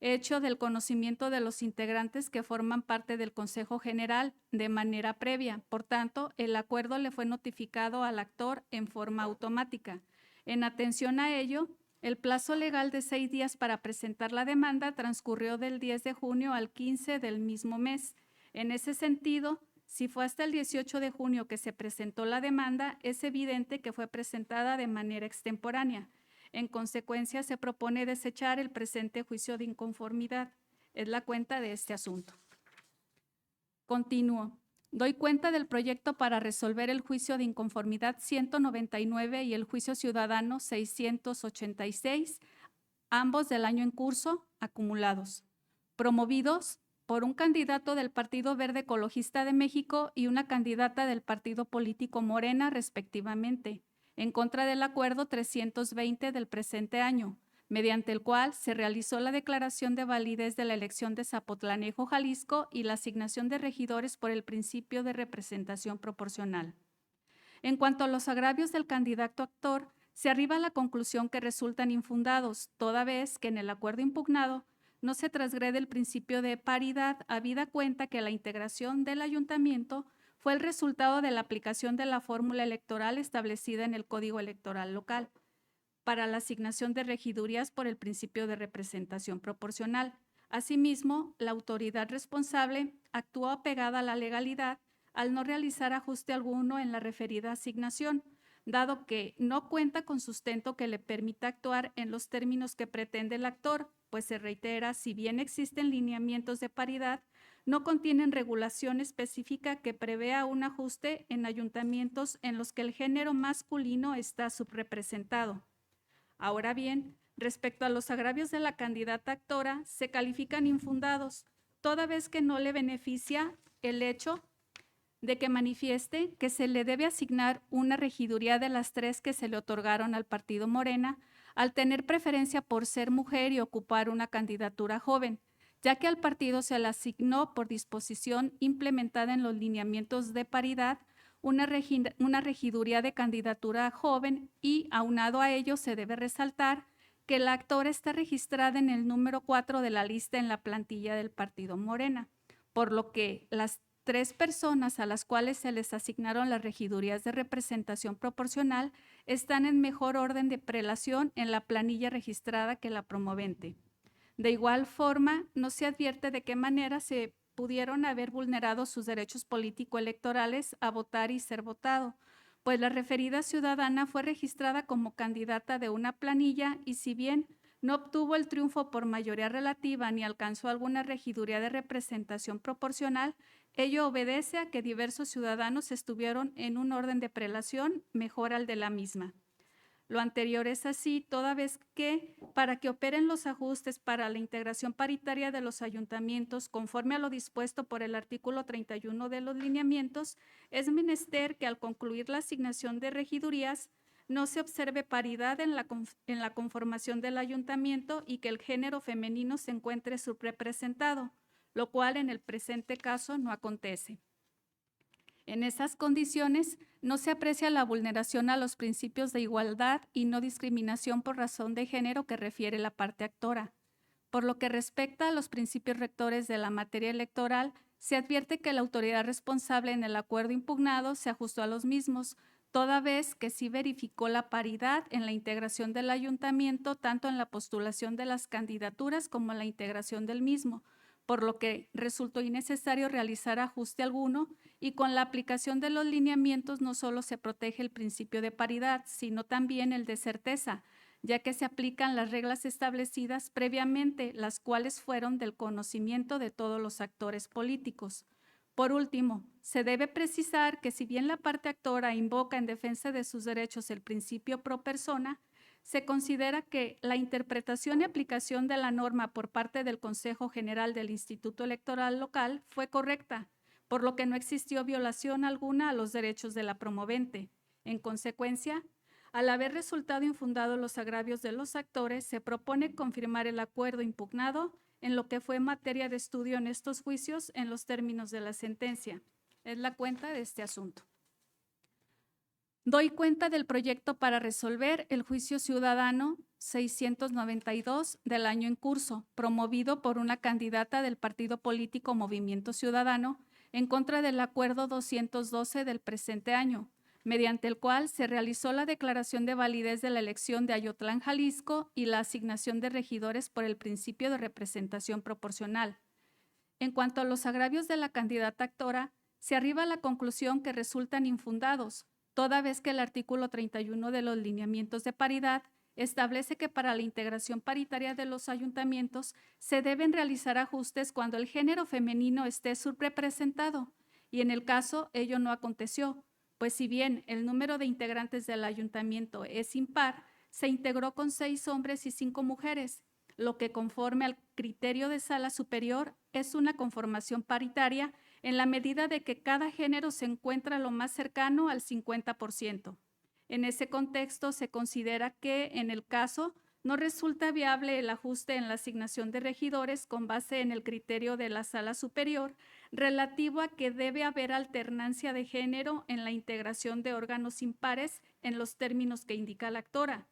hecho del conocimiento de los integrantes que forman parte del Consejo General de manera previa. Por tanto, el acuerdo le fue notificado al actor en forma automática. En atención a ello, el plazo legal de 6 días para presentar la demanda transcurrió del 10 de junio al 15 del mismo mes. En ese sentido, si fue hasta el 18 de junio que se presentó la demanda, es evidente que fue presentada de manera extemporánea. En consecuencia, se propone desechar el presente juicio de inconformidad. Es la cuenta de este asunto. Continúo. Doy cuenta del proyecto para resolver el juicio de inconformidad 199 y el juicio ciudadano 686, ambos del año en curso, acumulados, promovidos por un candidato del Partido Verde Ecologista de México y una candidata del partido político Morena, respectivamente, en contra del acuerdo 320 del presente año, mediante el cual se realizó la declaración de validez de la elección de Zapotlanejo, Jalisco, y la asignación de regidores por el principio de representación proporcional. En cuanto a los agravios del candidato actor, se arriba a la conclusión que resultan infundados, toda vez que en el acuerdo impugnado no se transgrede el principio de paridad, habida cuenta que la integración del ayuntamiento fue el resultado de la aplicación de la fórmula electoral establecida en el Código Electoral Local para la asignación de regidurías por el principio de representación proporcional. Asimismo, la autoridad responsable actuó apegada a la legalidad al no realizar ajuste alguno en la referida asignación, dado que no cuenta con sustento que le permita actuar en los términos que pretende el actor, pues se reitera, si bien existen lineamientos de paridad, no contienen regulación específica que prevea un ajuste en ayuntamientos en los que el género masculino está subrepresentado. Ahora bien, respecto a los agravios de la candidata actora, se califican infundados, toda vez que no le beneficia el hecho de que manifieste que se le debe asignar una regiduría de las 3 que se le otorgaron al partido Morena, al tener preferencia por ser mujer y ocupar una candidatura joven, ya que al partido se le asignó por disposición implementada en los lineamientos de paridad una regiduría de candidatura joven y, aunado a ello, se debe resaltar que la actora está registrada en el número 4 de la lista en la plantilla del partido Morena, por lo que las 3 personas a las cuales se les asignaron las regidurías de representación proporcional están en mejor orden de prelación en la planilla registrada que la promovente. De igual forma, no se advierte de qué manera se pudieron haber vulnerado sus derechos político-electorales a votar y ser votado, pues la referida ciudadana fue registrada como candidata de una planilla y, si bien no obtuvo el triunfo por mayoría relativa ni alcanzó alguna regiduría de representación proporcional, ello obedece a que diversos ciudadanos estuvieron en un orden de prelación mejor al de la misma. Lo anterior es así, toda vez que, para que operen los ajustes para la integración paritaria de los ayuntamientos, conforme a lo dispuesto por el artículo 31 de los lineamientos, es menester que al concluir la asignación de regidurías, no se observe paridad en la conformación del ayuntamiento y que el género femenino se encuentre subrepresentado, lo cual en el presente caso no acontece. En esas condiciones, no se aprecia la vulneración a los principios de igualdad y no discriminación por razón de género que refiere la parte actora. Por lo que respecta a los principios rectores de la materia electoral, se advierte que la autoridad responsable en el acuerdo impugnado se ajustó a los mismos, toda vez que sí verificó la paridad en la integración del ayuntamiento, tanto en la postulación de las candidaturas como en la integración del mismo, por lo que resultó innecesario realizar ajuste alguno y con la aplicación de los lineamientos no solo se protege el principio de paridad, sino también el de certeza, ya que se aplican las reglas establecidas previamente, las cuales fueron del conocimiento de todos los actores políticos. Por último, se debe precisar que si bien la parte actora invoca en defensa de sus derechos el principio pro persona, se considera que la interpretación y aplicación de la norma por parte del Consejo General del Instituto Electoral Local fue correcta, por lo que no existió violación alguna a los derechos de la promovente. En consecuencia, al haber resultado infundados los agravios de los actores, se propone confirmar el acuerdo impugnado en lo que fue materia de estudio en estos juicios en los términos de la sentencia. Es la cuenta de este asunto. Doy cuenta del proyecto para resolver el juicio ciudadano 692 del año en curso, promovido por una candidata del partido político Movimiento Ciudadano en contra del acuerdo 212 del presente año, mediante el cual se realizó la declaración de validez de la elección de Ayotlán, Jalisco, y la asignación de regidores por el principio de representación proporcional. En cuanto a los agravios de la candidata actora, se arriba a la conclusión que resultan infundados, toda vez que el artículo 31 de los lineamientos de paridad establece que para la integración paritaria de los ayuntamientos se deben realizar ajustes cuando el género femenino esté subrepresentado, y en el caso ello no aconteció, pues si bien el número de integrantes del ayuntamiento es impar, se integró con 6 hombres y 5 mujeres, lo que conforme al criterio de sala superior es una conformación paritaria en la medida de que cada género se encuentra lo más cercano al 50%. En ese contexto se considera que, en el caso, no resulta viable el ajuste en la asignación de regidores con base en el criterio de la sala superior relativo a que debe haber alternancia de género en la integración de órganos impares en los términos que indica la actora,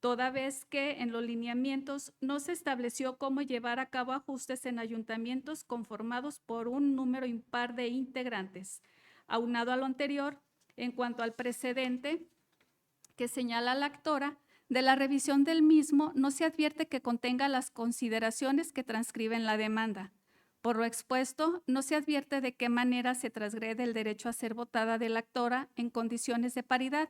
toda vez que en los lineamientos no se estableció cómo llevar a cabo ajustes en ayuntamientos conformados por un número impar de integrantes. Aunado a lo anterior, en cuanto al precedente que señala la actora, de la revisión del mismo no se advierte que contenga las consideraciones que transcriben la demanda. Por lo expuesto, no se advierte de qué manera se transgrede el derecho a ser votada de la actora en condiciones de paridad,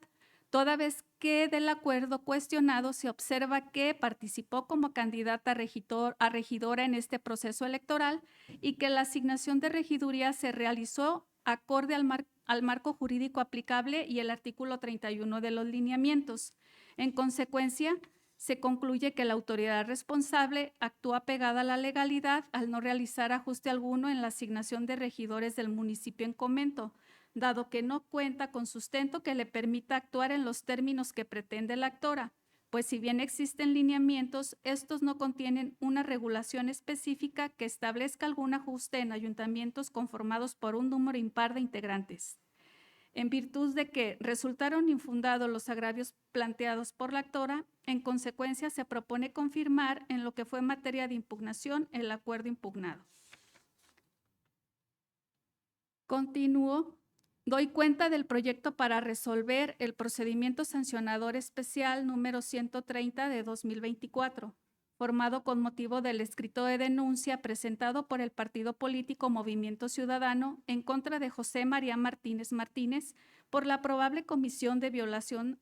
toda vez que del acuerdo cuestionado se observa que participó como candidata a regidora en este proceso electoral y que la asignación de regiduría se realizó acorde al marco jurídico aplicable y el artículo 31 de los lineamientos. En consecuencia, se concluye que la autoridad responsable actúa pegada a la legalidad al no realizar ajuste alguno en la asignación de regidores del municipio en comento, dado que no cuenta con sustento que le permita actuar en los términos que pretende la actora, pues si bien existen lineamientos, estos no contienen una regulación específica que establezca algún ajuste en ayuntamientos conformados por un número impar de integrantes. En virtud de que resultaron infundados los agravios planteados por la actora, en consecuencia se propone confirmar en lo que fue materia de impugnación el acuerdo impugnado. Continúo. Doy cuenta del proyecto para resolver el procedimiento sancionador especial número 130 de 2024, formado con motivo del escrito de denuncia presentado por el partido político Movimiento Ciudadano en contra de José María Martínez Martínez por la probable comisión de violación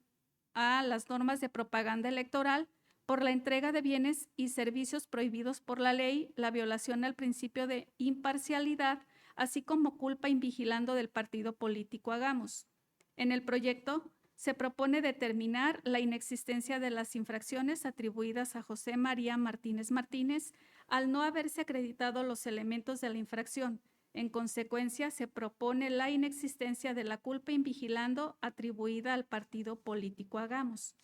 a las normas de propaganda electoral, por la entrega de bienes y servicios prohibidos por la ley, la violación al principio de imparcialidad, así como culpa invigilando del partido político Hagamos. En el proyecto se propone determinar la inexistencia de las infracciones atribuidas a José María Martínez Martínez al no haberse acreditado los elementos de la infracción. En consecuencia, se propone la inexistencia de la culpa invigilando atribuida al partido político Hagamos.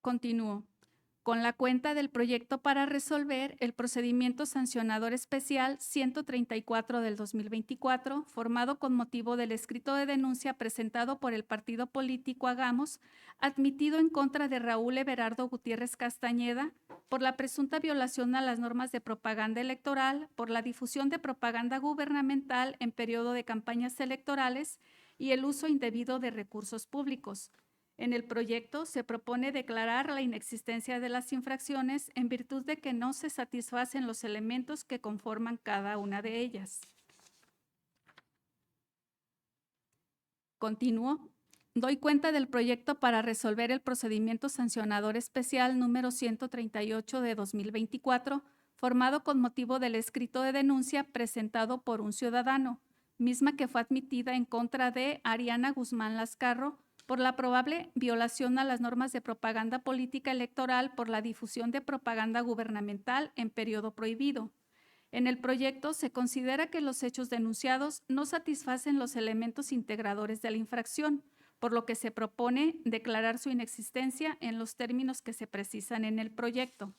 Continúo. Con la cuenta del proyecto para resolver el procedimiento sancionador especial 134 del 2024, formado con motivo del escrito de denuncia presentado por el partido político Hagamos, admitido en contra de Raúl Everardo Gutiérrez Castañeda por la presunta violación a las normas de propaganda electoral, por la difusión de propaganda gubernamental en periodo de campañas electorales y el uso indebido de recursos públicos. En el proyecto se propone declarar la inexistencia de las infracciones en virtud de que no se satisfacen los elementos que conforman cada una de ellas. Continúo. Doy cuenta del proyecto para resolver el procedimiento sancionador especial número 138 de 2024, formado con motivo del escrito de denuncia presentado por un ciudadano, misma que fue admitida en contra de Ariana Guzmán Lascarro por la probable violación a las normas de propaganda política electoral por la difusión de propaganda gubernamental en periodo prohibido. En el proyecto se considera que los hechos denunciados no satisfacen los elementos integradores de la infracción, por lo que se propone declarar su inexistencia en los términos que se precisan en el proyecto.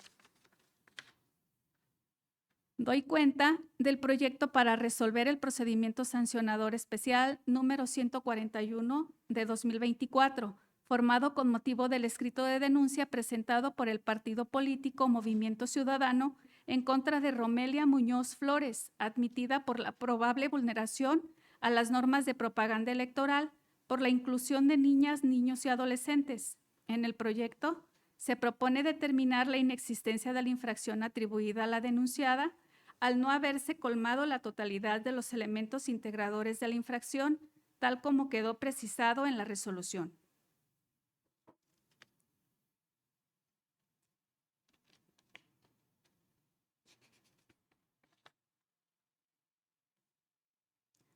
Doy cuenta del proyecto para resolver el procedimiento sancionador especial número 141 de 2024, formado con motivo del escrito de denuncia presentado por el partido político Movimiento Ciudadano en contra de Romelia Muñoz Flores, admitida por la probable vulneración a las normas de propaganda electoral por la inclusión de niñas, niños y adolescentes. En el proyecto se propone determinar la inexistencia de la infracción atribuida a la denunciada al no haberse colmado la totalidad de los elementos integradores de la infracción, tal como quedó precisado en la resolución.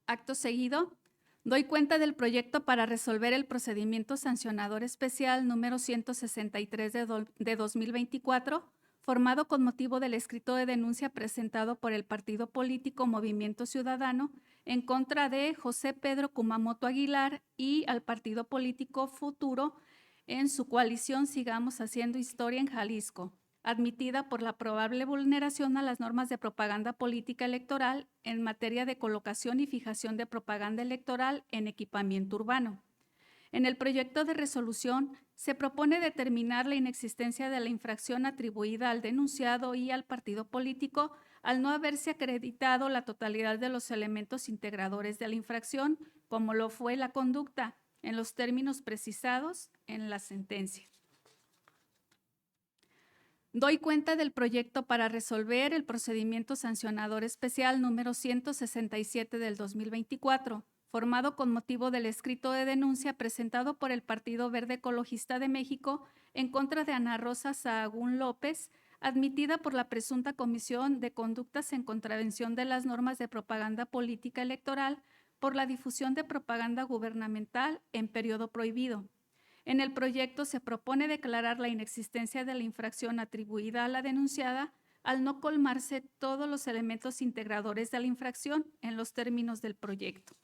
Acto seguido, doy cuenta del proyecto para resolver el procedimiento sancionador especial número 163 de 2024, formado con motivo del escrito de denuncia presentado por el partido político Movimiento Ciudadano en contra de José Pedro Kumamoto Aguilar y al partido político Futuro en su coalición Sigamos Haciendo Historia en Jalisco, admitida por la probable vulneración a las normas de propaganda política electoral en materia de colocación y fijación de propaganda electoral en equipamiento urbano. En el proyecto de resolución se propone determinar la inexistencia de la infracción atribuida al denunciado y al partido político al no haberse acreditado la totalidad de los elementos integradores de la infracción, como lo fue la conducta, en los términos precisados en la sentencia. Doy cuenta del proyecto para resolver el procedimiento sancionador especial número 167 del 2024, formado con motivo del escrito de denuncia presentado por el Partido Verde Ecologista de México en contra de Ana Rosa Sahagún López, admitida por la presunta comisión de conductas en contravención de las normas de propaganda política electoral por la difusión de propaganda gubernamental en periodo prohibido. En el proyecto se propone declarar la inexistencia de la infracción atribuida a la denunciada al no colmarse todos los elementos integradores de la infracción en los términos del proyecto.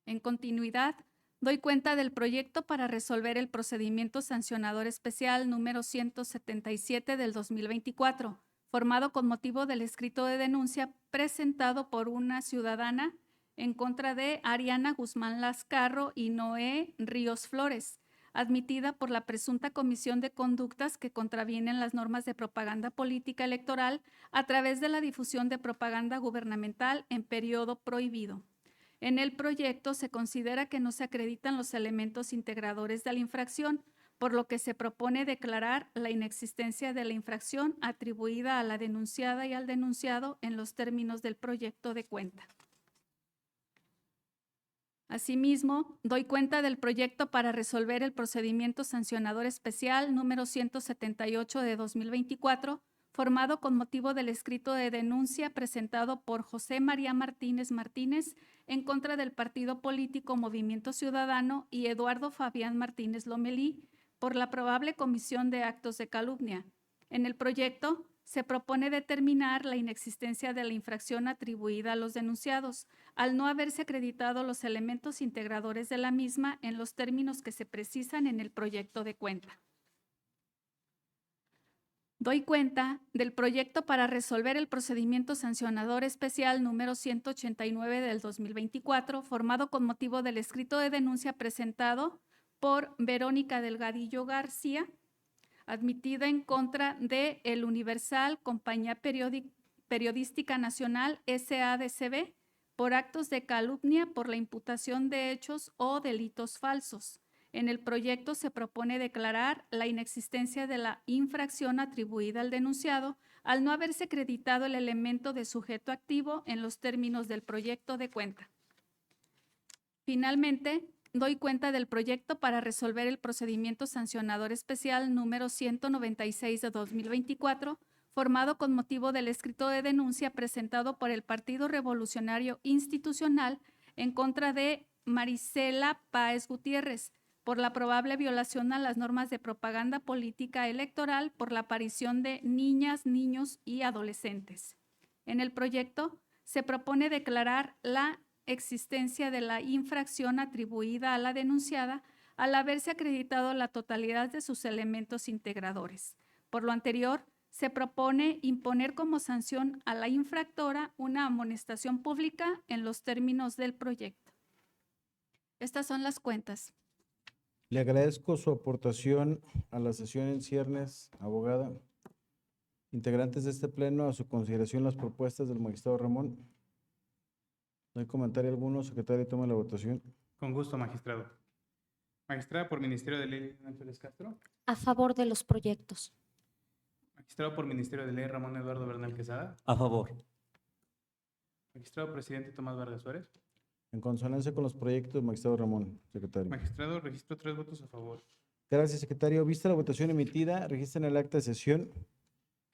En continuidad, doy cuenta del proyecto para resolver el procedimiento sancionador especial número 177 del 2024, formado con motivo del escrito de denuncia presentado por una ciudadana en contra de Ariana Guzmán Lascarro y Noé Ríos Flores, admitida por la presunta comisión de conductas que contravienen las normas de propaganda política electoral a través de la difusión de propaganda gubernamental en periodo prohibido. En el proyecto se considera que no se acreditan los elementos integradores de la infracción, por lo que se propone declarar la inexistencia de la infracción atribuida a la denunciada y al denunciado en los términos del proyecto de cuenta. Asimismo, doy cuenta del proyecto para resolver el procedimiento sancionador especial número 178 de 2024, formado con motivo del escrito de denuncia presentado por José María Martínez Martínez en contra del partido político Movimiento Ciudadano y Eduardo Fabián Martínez Lomelí por la probable comisión de actos de calumnia. En el proyecto se propone determinar la inexistencia de la infracción atribuida a los denunciados, al no haberse acreditado los elementos integradores de la misma en los términos que se precisan en el proyecto de cuenta. Doy cuenta del proyecto para resolver el procedimiento sancionador especial número 189 del 2024, formado con motivo del escrito de denuncia presentado por Verónica Delgadillo García, admitida en contra de El Universal, Compañía Periodística Nacional, SADCB, por actos de calumnia por la imputación de hechos o delitos falsos. En el proyecto se propone declarar la inexistencia de la infracción atribuida al denunciado al no haberse acreditado el elemento de sujeto activo en los términos del proyecto de cuenta. Finalmente, doy cuenta del proyecto para resolver el procedimiento sancionador especial número 196 de 2024, formado con motivo del escrito de denuncia presentado por el Partido Revolucionario Institucional en contra de Marisela Páez Gutiérrez por la probable violación a las normas de propaganda política electoral por la aparición de niñas, niños y adolescentes. En el proyecto se propone declarar la existencia de la infracción atribuida a la denunciada al haberse acreditado la totalidad de sus elementos integradores. Por lo anterior, se propone imponer como sanción a la infractora una amonestación pública en los términos del proyecto. Estas son las cuentas. Le agradezco su aportación a la sesión en ciernes, abogada. Integrantes de este pleno, a su consideración las propuestas del magistrado Ramón. ¿No hay comentario alguno? Secretario, toma la votación. Con gusto, magistrado. Magistrada por Ministerio de Ley, Liliana Ángeles Castro. A favor de los proyectos. Magistrado por Ministerio de Ley, Ramón Eduardo Bernal Quesada. A favor. Magistrado presidente Tomás Vargas Suárez. En consonancia con los proyectos, magistrado Ramón, secretario. Magistrado, registro 3 votos a favor. Gracias, secretario. Vista la votación emitida, registra en el acta de sesión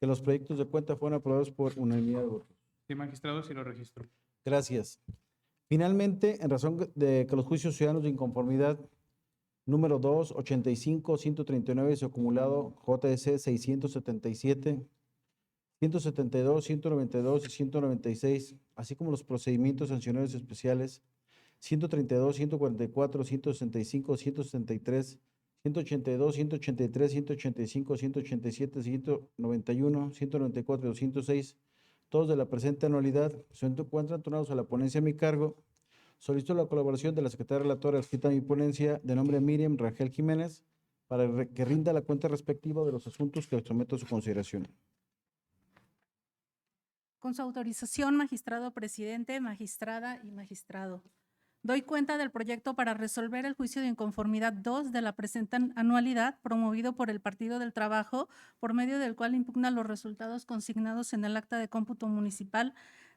que los proyectos de cuenta fueron aprobados por unanimidad de votos. Sí, magistrado, sí lo registro. Gracias. Finalmente, en razón de que los juicios ciudadanos de inconformidad número 2, 85, 139 y su acumulado JS 677, 172, 192 y 196, así como los procedimientos sancionadores especiales 132, 144, 165, 163, 182, 183, 185, 187, 191, 194 y 206, todos de la presente anualidad, se encuentran turnados a la ponencia a mi cargo. Solicito la colaboración de la secretaria relatora adscrita a mi ponencia de nombre Miriam Rangel Jiménez para que rinda la cuenta respectiva de los asuntos que someto a su consideración. Con su autorización, magistrado presidente, magistrada y magistrado. Doy cuenta del proyecto para resolver el juicio de inconformidad 2 de la presente anualidad promovido por el Partido del Trabajo, por medio del cual impugna los resultados consignados en el acta de cómputo municipal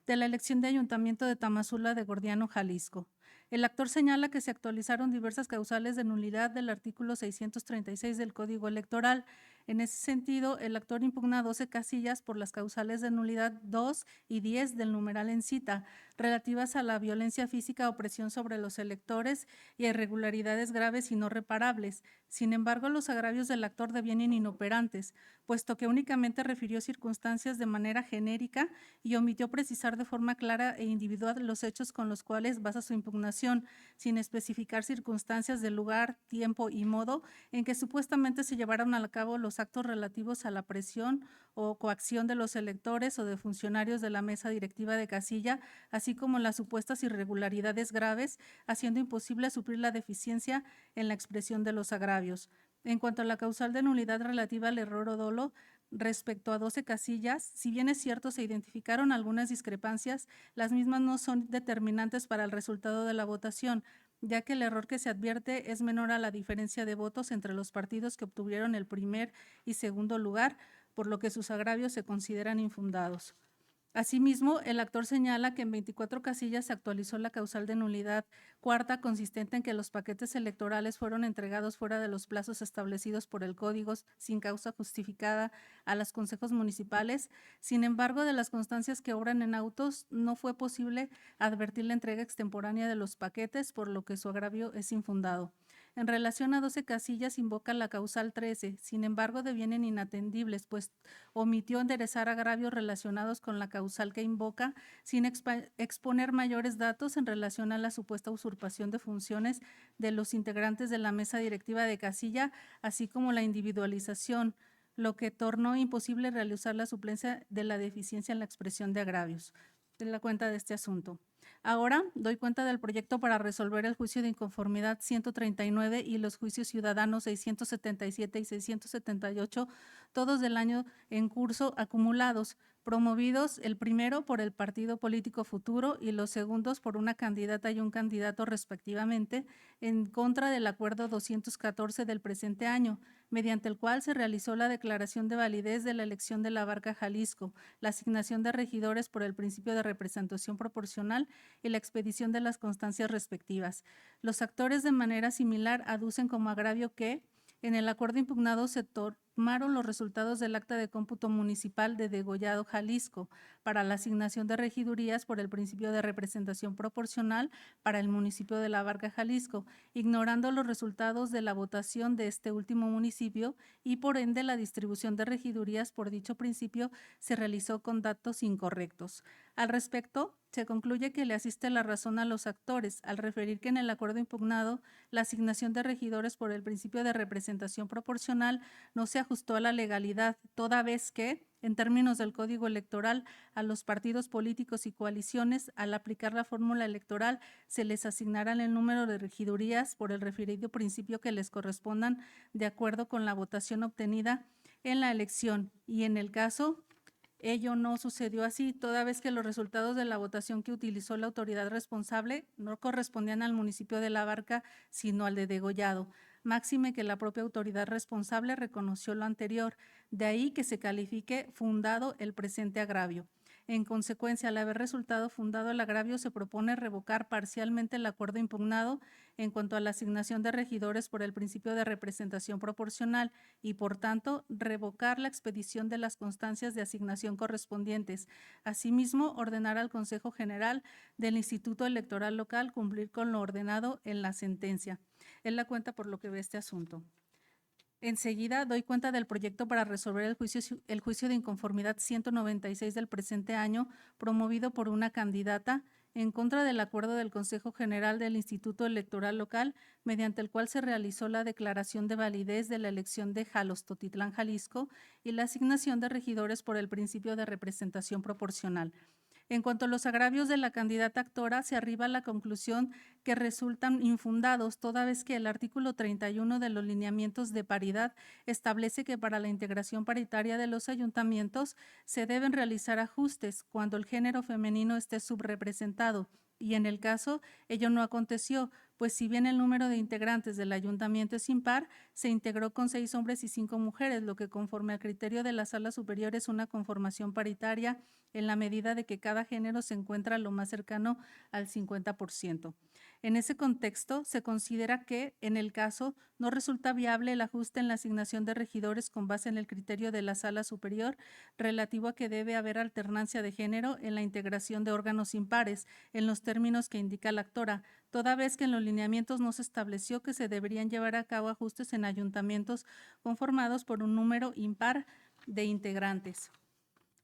de la elección de Ayuntamiento de Tamazula de Gordiano, Jalisco. El actor señala que se actualizaron diversas causales de nulidad del artículo 636 del Código Electoral. En ese sentido, el actor impugna 12 casillas por las causales de nulidad 2 y 10 del numeral en cita, relativas a la violencia física o presión sobre los electores y a irregularidades graves y no reparables. Sin embargo, los agravios del actor devienen inoperantes, puesto que únicamente refirió circunstancias de manera genérica y omitió precisar de forma clara e individual los hechos con los cuales basa su impugnación, sin especificar circunstancias del lugar, tiempo y modo en que supuestamente se llevaron a cabo los actos relativos a la presión o coacción de los electores o de funcionarios de la mesa directiva de casilla, así como las supuestas irregularidades graves, haciendo imposible suplir la deficiencia en la expresión de los agravios. En cuanto a la causal de nulidad relativa al error o dolo, respecto a 12 casillas, si bien es cierto se identificaron algunas discrepancias, las mismas no son determinantes para el resultado de la votación, ya que el error que se advierte es menor a la diferencia de votos entre los partidos que obtuvieron el primer y segundo lugar, por lo que sus agravios se consideran infundados. Asimismo, el actor señala que en 24 casillas se actualizó la causal de nulidad cuarta, consistente en que los paquetes electorales fueron entregados fuera de los plazos establecidos por el Código sin causa justificada a los consejos municipales. Sin embargo, de las constancias que obran en autos, no fue posible advertir la entrega extemporánea de los paquetes, por lo que su agravio es infundado. En relación a 12 casillas, invoca la causal 13, sin embargo, devienen inatendibles, pues omitió enderezar agravios relacionados con la causal que invoca, sin exponer mayores datos en relación a la supuesta usurpación de funciones de los integrantes de la mesa directiva de casilla, así como la individualización, lo que tornó imposible realizar la suplencia de la deficiencia en la expresión de agravios. De la cuenta de este asunto. Ahora doy cuenta del proyecto para resolver el juicio de inconformidad 139 y los juicios ciudadanos 677 y 678, todos del año en curso acumulados, promovidos el primero por el Partido Político Futuro y los segundos por una candidata y un candidato respectivamente, en contra del Acuerdo 214 del presente año, mediante el cual se realizó la declaración de validez de la elección de la Barca Jalisco, la asignación de regidores por el principio de representación proporcional y la expedición de las constancias respectivas. Los actores de manera similar aducen como agravio que en el acuerdo impugnado se tomaron los resultados del acta de cómputo municipal de Degollado, Jalisco, para la asignación de regidurías por el principio de representación proporcional para el municipio de La Barca, Jalisco, ignorando los resultados de la votación de este último municipio y por ende la distribución de regidurías por dicho principio se realizó con datos incorrectos. Al respecto, se concluye que le asiste la razón a los actores al referir que en el acuerdo impugnado la asignación de regidores por el principio de representación proporcional no se ajustó a la legalidad, toda vez que, en términos del Código Electoral, a los partidos políticos y coaliciones, al aplicar la fórmula electoral, se les asignarán el número de regidurías por el referido principio que les correspondan de acuerdo con la votación obtenida en la elección. Y en el caso ello no sucedió así, toda vez que los resultados de la votación que utilizó la autoridad responsable no correspondían al municipio de La Barca, sino al de Degollado. Máxime que la propia autoridad responsable reconoció lo anterior, de ahí que se califique fundado el presente agravio. En consecuencia, al haber resultado fundado el agravio, se propone revocar parcialmente el acuerdo impugnado en cuanto a la asignación de regidores por el principio de representación proporcional y, por tanto, revocar la expedición de las constancias de asignación correspondientes. Asimismo, ordenar al Consejo General del Instituto Electoral Local cumplir con lo ordenado en la sentencia. Es la cuenta por lo que ve este asunto. Enseguida doy cuenta del proyecto para resolver el juicio de inconformidad 196 del presente año, promovido por una candidata en contra del acuerdo del Consejo General del Instituto Electoral Local, mediante el cual se realizó la declaración de validez de la elección de Jalostotitlán, Jalisco, y la asignación de regidores por el principio de representación proporcional. En cuanto a los agravios de la candidata actora, se arriba a la conclusión que resultan infundados, toda vez que el artículo 31 de los lineamientos de paridad establece que para la integración paritaria de los ayuntamientos se deben realizar ajustes cuando el género femenino esté subrepresentado. Y en el caso, ello no aconteció, pues si bien el número de integrantes del ayuntamiento es impar, se integró con 6 hombres y 5 mujeres, lo que conforme al criterio de la Sala Superior es una conformación paritaria en la medida de que cada género se encuentra lo más cercano al 50%. En ese contexto, se considera que, en el caso, no resulta viable el ajuste en la asignación de regidores con base en el criterio de la Sala Superior relativo a que debe haber alternancia de género en la integración de órganos impares, en los términos que indica la actora, toda vez que en los lineamientos no se estableció que se deberían llevar a cabo ajustes en ayuntamientos conformados por un número impar de integrantes.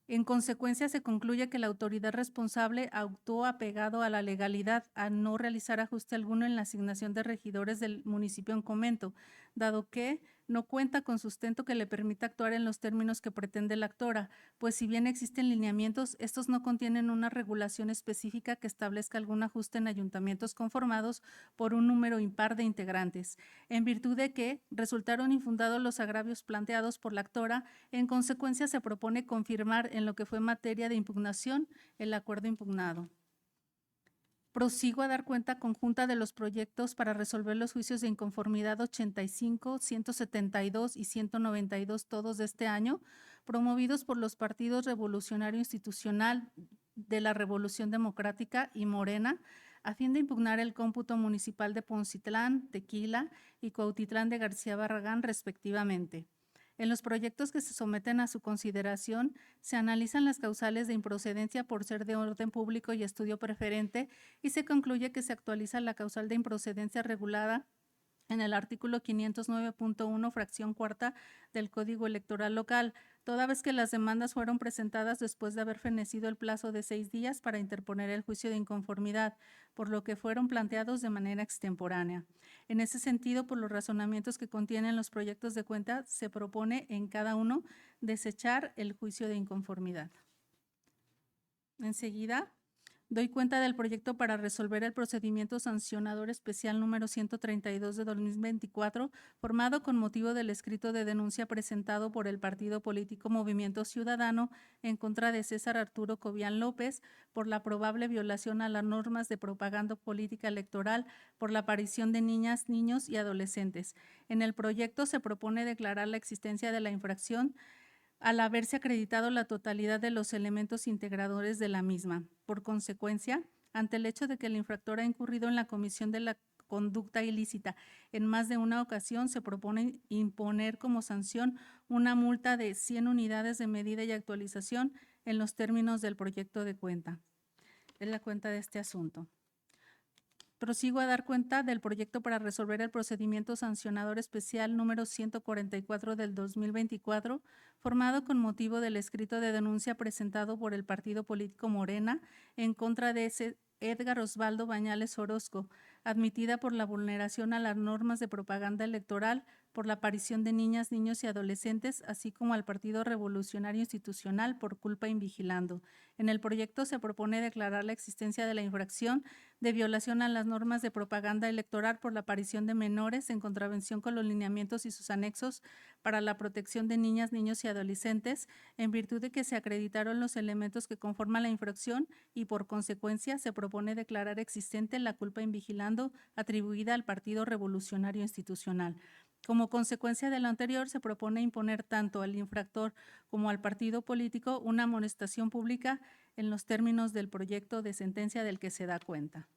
En consecuencia, se concluye que la autoridad responsable actuó apegado a la legalidad al no realizar ajuste alguno en la asignación de regidores del municipio en comento, dado que no cuenta con sustento que le permita actuar en los términos que pretende la actora, pues si bien existen lineamientos, estos no contienen una regulación específica que establezca algún ajuste en ayuntamientos conformados por un número impar de integrantes. En virtud de que resultaron infundados los agravios planteados por la actora, en consecuencia se propone confirmar en lo que fue materia de impugnación el acuerdo impugnado. Prosigo a dar cuenta conjunta de los proyectos para resolver los juicios de inconformidad 85, 172 y 192, todos de este año, promovidos por los partidos Revolucionario Institucional de la Revolución Democrática y Morena, a fin de impugnar el cómputo municipal de Poncitlán, Tequila y Cuautitlán de García Barragán, respectivamente. En los proyectos que se someten a su consideración, se analizan las causales de improcedencia por ser de orden público y estudio preferente y se concluye que se actualiza la causal de improcedencia regulada en el artículo 509.1, fracción cuarta del Código Electoral Local, toda vez que las demandas fueron presentadas después de haber fenecido el plazo de 6 días para interponer el juicio de inconformidad, por lo que fueron planteados de manera extemporánea. En ese sentido, por los razonamientos que contienen los proyectos de cuenta, se propone en cada uno desechar el juicio de inconformidad. Enseguida, doy cuenta del proyecto para resolver el procedimiento sancionador especial número 132 de 2024, formado con motivo del escrito de denuncia presentado por el partido político Movimiento Ciudadano en contra de César Arturo Cobian López por la probable violación a las normas de propaganda política electoral por la aparición de niñas, niños y adolescentes. En el proyecto se propone declarar la existencia de la infracción al haberse acreditado la totalidad de los elementos integradores de la misma. Por consecuencia, ante el hecho de que el infractor ha incurrido en la comisión de la conducta ilícita en más de una ocasión, se propone imponer como sanción una multa de 100 unidades de medida y actualización en los términos del proyecto de cuenta. Es la cuenta de este asunto. Prosigo a dar cuenta del proyecto para resolver el procedimiento sancionador especial número 144 del 2024, formado con motivo del escrito de denuncia presentado por el partido político Morena en contra de Edgar Osvaldo Bañales Orozco, admitida por la vulneración a las normas de propaganda electoral por la aparición de niñas, niños y adolescentes, así como al Partido Revolucionario Institucional por culpa invigilando. En el proyecto se propone declarar la existencia de la infracción de violación a las normas de propaganda electoral por la aparición de menores en contravención con los lineamientos y sus anexos para la protección de niñas, niños y adolescentes, en virtud de que se acreditaron los elementos que conforman la infracción y por consecuencia se propone declarar existente la culpa invigilando atribuida al Partido Revolucionario Institucional. Como consecuencia de lo anterior, se propone imponer tanto al infractor como al partido político una amonestación pública en los términos del proyecto de sentencia del que se da cuenta.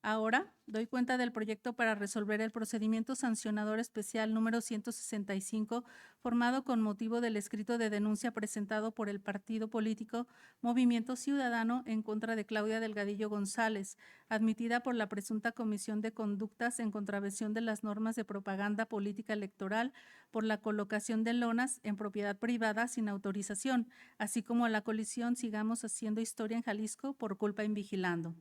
Ahora doy cuenta del proyecto para resolver el procedimiento sancionador especial número 165, formado con motivo del escrito de denuncia presentado por el partido político Movimiento Ciudadano en contra de Claudia Delgadillo González, admitida por la presunta comisión de conductas en contravención de las normas de propaganda política electoral por la colocación de lonas en propiedad privada sin autorización, así como la colisión Sigamos Haciendo Historia en Jalisco por culpa invigilando.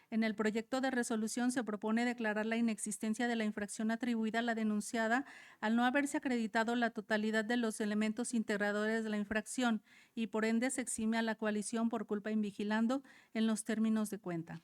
En el proyecto de resolución se propone declarar la inexistencia de la infracción atribuida a la denunciada al no haberse acreditado la totalidad de los elementos integradores de la infracción y por ende se exime a la coalición por culpa invigilando en los términos de cuenta.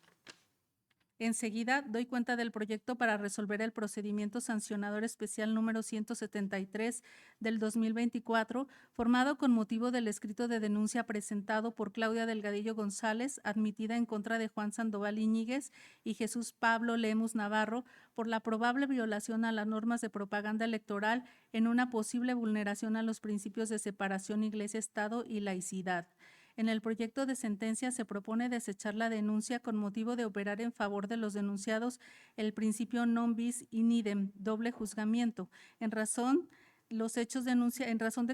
Enseguida, doy cuenta del proyecto para resolver el procedimiento sancionador especial número 173 del 2024, formado con motivo del escrito de denuncia presentado por Claudia Delgadillo González, admitida en contra de Juan Sandoval Iñiguez y Jesús Pablo Lemus Navarro, por la probable violación a las normas de propaganda electoral en una posible vulneración a los principios de separación Iglesia-Estado y laicidad. En el proyecto de sentencia se propone desechar la denuncia con motivo de operar en favor de los denunciados el principio non bis in idem, doble juzgamiento, en razón de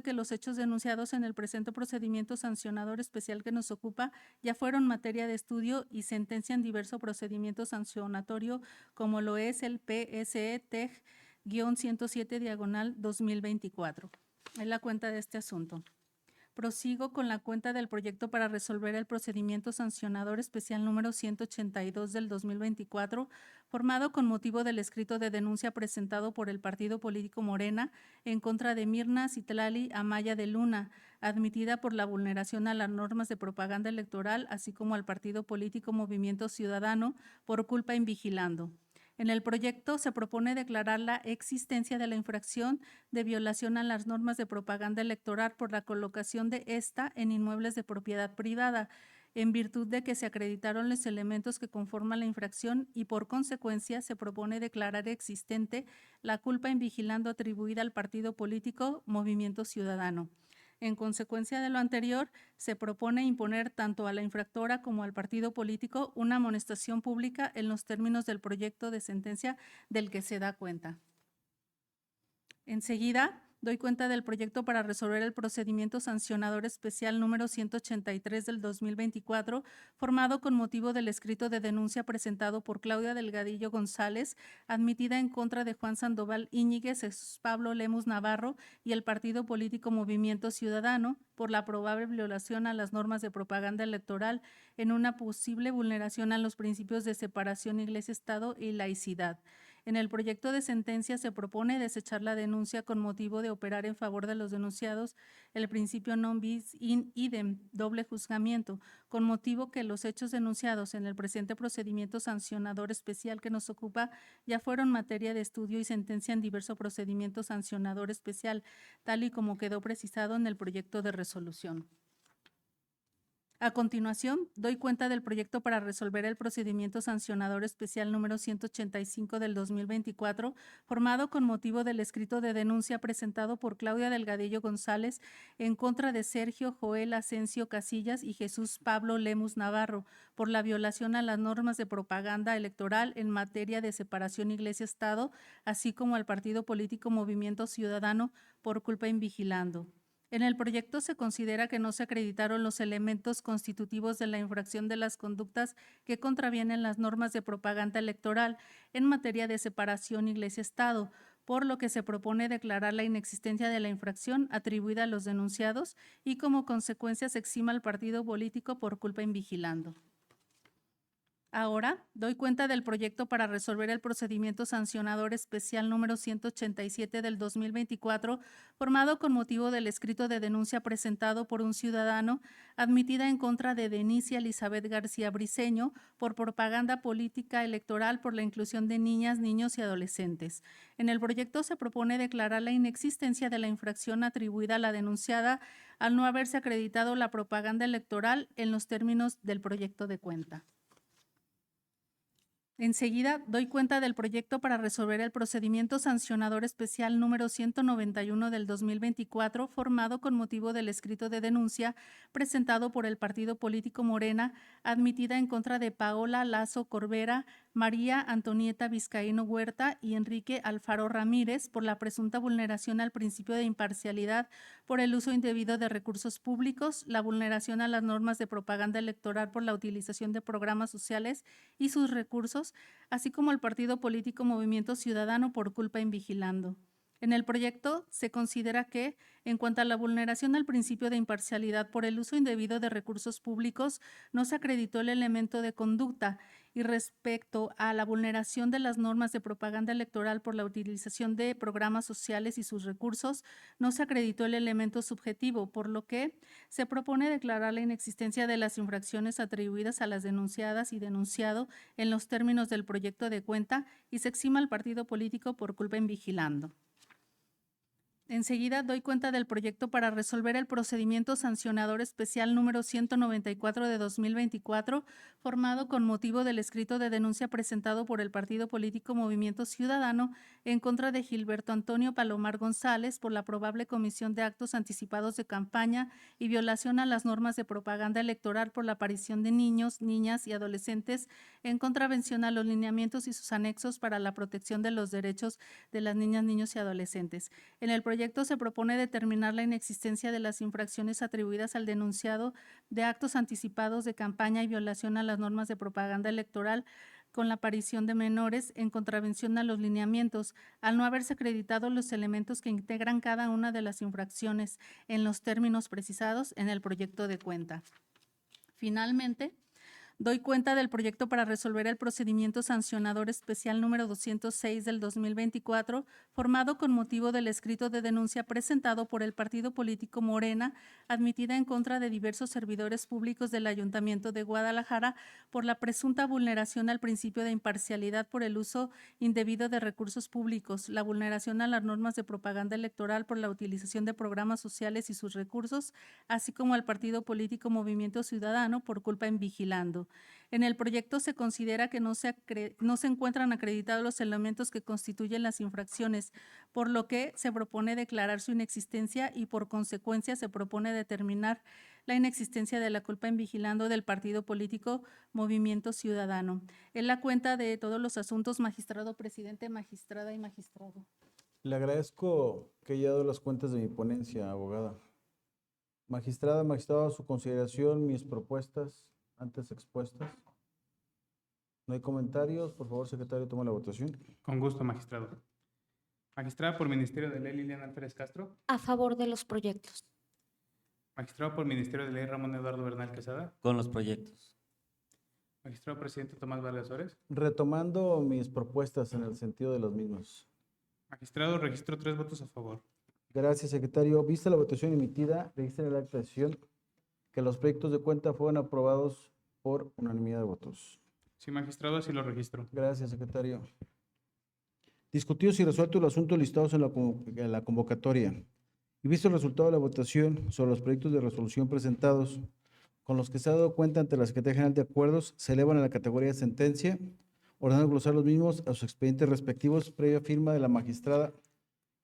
que los hechos denunciados en el presente procedimiento sancionador especial que nos ocupa ya fueron materia de estudio y sentencia en diverso procedimiento sancionatorio, como lo es el PSE TEG-107/2024. Es la cuenta de este asunto. Prosigo con la cuenta del proyecto para resolver el procedimiento sancionador especial número 182 del 2024, formado con motivo del escrito de denuncia presentado por el partido político Morena en contra de Mirna Citlali Amaya de Luna, admitida por la vulneración a las normas de propaganda electoral, así como al partido político Movimiento Ciudadano por culpa invigilando. En el proyecto se propone declarar la existencia de la infracción de violación a las normas de propaganda electoral por la colocación de esta en inmuebles de propiedad privada, en virtud de que se acreditaron los elementos que conforman la infracción y por consecuencia se propone declarar existente la culpa invigilando atribuida al partido político Movimiento Ciudadano. En consecuencia de lo anterior, se propone imponer tanto a la infractora como al partido político una amonestación pública en los términos del proyecto de sentencia del que se da cuenta. Enseguida, doy cuenta del proyecto para resolver el procedimiento sancionador especial número 183 del 2024, formado con motivo del escrito de denuncia presentado por Claudia Delgadillo González, admitida en contra de Juan Sandoval Iñiguez, Jesús Pablo Lemus Navarro y el partido político Movimiento Ciudadano por la probable violación a las normas de propaganda electoral en una posible vulneración a los principios de separación Iglesia-Estado y laicidad. En el proyecto de sentencia se propone desechar la denuncia con motivo de operar en favor de los denunciados el principio non bis in idem, doble juzgamiento, con motivo que los hechos denunciados en el presente procedimiento sancionador especial que nos ocupa ya fueron materia de estudio y sentencia en diverso procedimiento sancionador especial, tal y como quedó precisado en el proyecto de resolución. A continuación, doy cuenta del proyecto para resolver el procedimiento sancionador especial número 185 del 2024, formado con motivo del escrito de denuncia presentado por Claudia Delgadillo González en contra de Sergio Joel Asensio Casillas y Jesús Pablo Lemus Navarro por la violación a las normas de propaganda electoral en materia de separación Iglesia-Estado, así como al partido político Movimiento Ciudadano por culpa invigilando. En el proyecto se considera que no se acreditaron los elementos constitutivos de la infracción de las conductas que contravienen las normas de propaganda electoral en materia de separación Iglesia-Estado, por lo que se propone declarar la inexistencia de la infracción atribuida a los denunciados y como consecuencia se exima al partido político por culpa invigilando. Ahora, doy cuenta del proyecto para resolver el procedimiento sancionador especial número 187 del 2024, formado con motivo del escrito de denuncia presentado por un ciudadano, admitida en contra de Denisia Elizabeth García Briceño por propaganda política electoral por la inclusión de niñas, niños y adolescentes. En el proyecto se propone declarar la inexistencia de la infracción atribuida a la denunciada al no haberse acreditado la propaganda electoral en los términos del proyecto de cuenta. Enseguida, doy cuenta del proyecto para resolver el procedimiento sancionador especial número 191 del 2024, formado con motivo del escrito de denuncia presentado por el partido político Morena, admitida en contra de Paola Lazo Corbera, María Antonieta Vizcaíno Huerta y Enrique Alfaro Ramírez por la presunta vulneración al principio de imparcialidad por el uso indebido de recursos públicos, la vulneración a las normas de propaganda electoral por la utilización de programas sociales y sus recursos, así como al partido político Movimiento Ciudadano por culpa invigilando. En el proyecto se considera que, en cuanto a la vulneración al principio de imparcialidad por el uso indebido de recursos públicos, no se acreditó el elemento de conducta y respecto a la vulneración de las normas de propaganda electoral por la utilización de programas sociales y sus recursos, no se acreditó el elemento subjetivo, por lo que se propone declarar la inexistencia de las infracciones atribuidas a las denunciadas y denunciado en los términos del proyecto de cuenta y se exima al partido político por culpa invigilando. Enseguida doy cuenta del proyecto para resolver el procedimiento sancionador especial número 194 de 2024, formado con motivo del escrito de denuncia presentado por el partido político Movimiento Ciudadano en contra de Gilberto Antonio Palomar González por la probable comisión de actos anticipados de campaña y violación a las normas de propaganda electoral por la aparición de niños, niñas y adolescentes en contravención a los lineamientos y sus anexos para la protección de los derechos de las niñas, niños y adolescentes. En el proyecto se propone determinar la inexistencia de las infracciones atribuidas al denunciado de actos anticipados de campaña y violación a las normas de propaganda electoral con la aparición de menores en contravención a los lineamientos, al no haberse acreditado los elementos que integran cada una de las infracciones en los términos precisados en el proyecto de cuenta. Finalmente, doy cuenta del proyecto para resolver el procedimiento sancionador especial número 206 del 2024, formado con motivo del escrito de denuncia presentado por el partido político Morena, admitida en contra de diversos servidores públicos del Ayuntamiento de Guadalajara por la presunta vulneración al principio de imparcialidad por el uso indebido de recursos públicos, la vulneración a las normas de propaganda electoral por la utilización de programas sociales y sus recursos, así como al partido político Movimiento Ciudadano por culpa invigilando. En el proyecto se considera que no se encuentran acreditados los elementos que constituyen las infracciones, por lo que se propone declarar su inexistencia y por consecuencia se propone determinar la inexistencia de la culpa invigilando del partido político Movimiento Ciudadano. En la cuenta de todos los asuntos, magistrado presidente, magistrada y magistrado. Le agradezco que haya dado las cuentas de mi ponencia, abogada. Magistrada, magistrado, a su consideración mis propuestas antes expuestas. ¿No hay comentarios? Por favor, secretario, toma la votación. Con gusto, magistrado. Magistrada por Ministerio de Ley, Liliana Alférez Castro. A favor de los proyectos. Magistrado por Ministerio de Ley, Ramón Eduardo Bernal Quesada. Con los proyectos. Magistrado presidente Tomás Vargas Suárez. Retomando mis propuestas en el sentido de los mismos. Magistrado, registro 3 votos a favor. Gracias, secretario. Vista la votación emitida, registra en el acta de sesión que los proyectos de cuenta fueron aprobados por unanimidad de votos. Sí, magistrado, así lo registro. Gracias, secretario. Discutidos y resueltos los asuntos listados en la convocatoria y visto el resultado de la votación sobre los proyectos de resolución presentados, con los que se ha dado cuenta ante la Secretaría General de Acuerdos, se elevan a la categoría de sentencia, ordenando glosar los mismos a sus expedientes respectivos, previa firma de la magistrada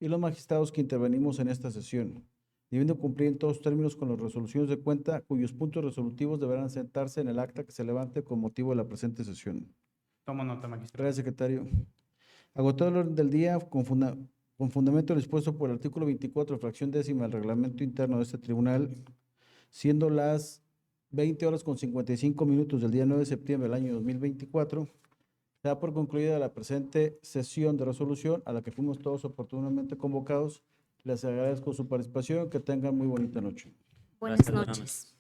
y los magistrados que intervenimos en esta sesión, debiendo cumplir en todos términos con las resoluciones de cuenta, cuyos puntos resolutivos deberán sentarse en el acta que se levante con motivo de la presente sesión. Tomo nota, magistrado. Gracias, secretario. Agotado el orden del día, con fundamento en lo dispuesto por el artículo 24, fracción décima del reglamento interno de este tribunal, siendo las 20 horas con 55 minutos del día 9 de septiembre del año 2024, se da por concluida la presente sesión de resolución a la que fuimos todos oportunamente convocados. Les agradezco su participación. Que tengan muy bonita noche. Buenas Gracias, buenas noches.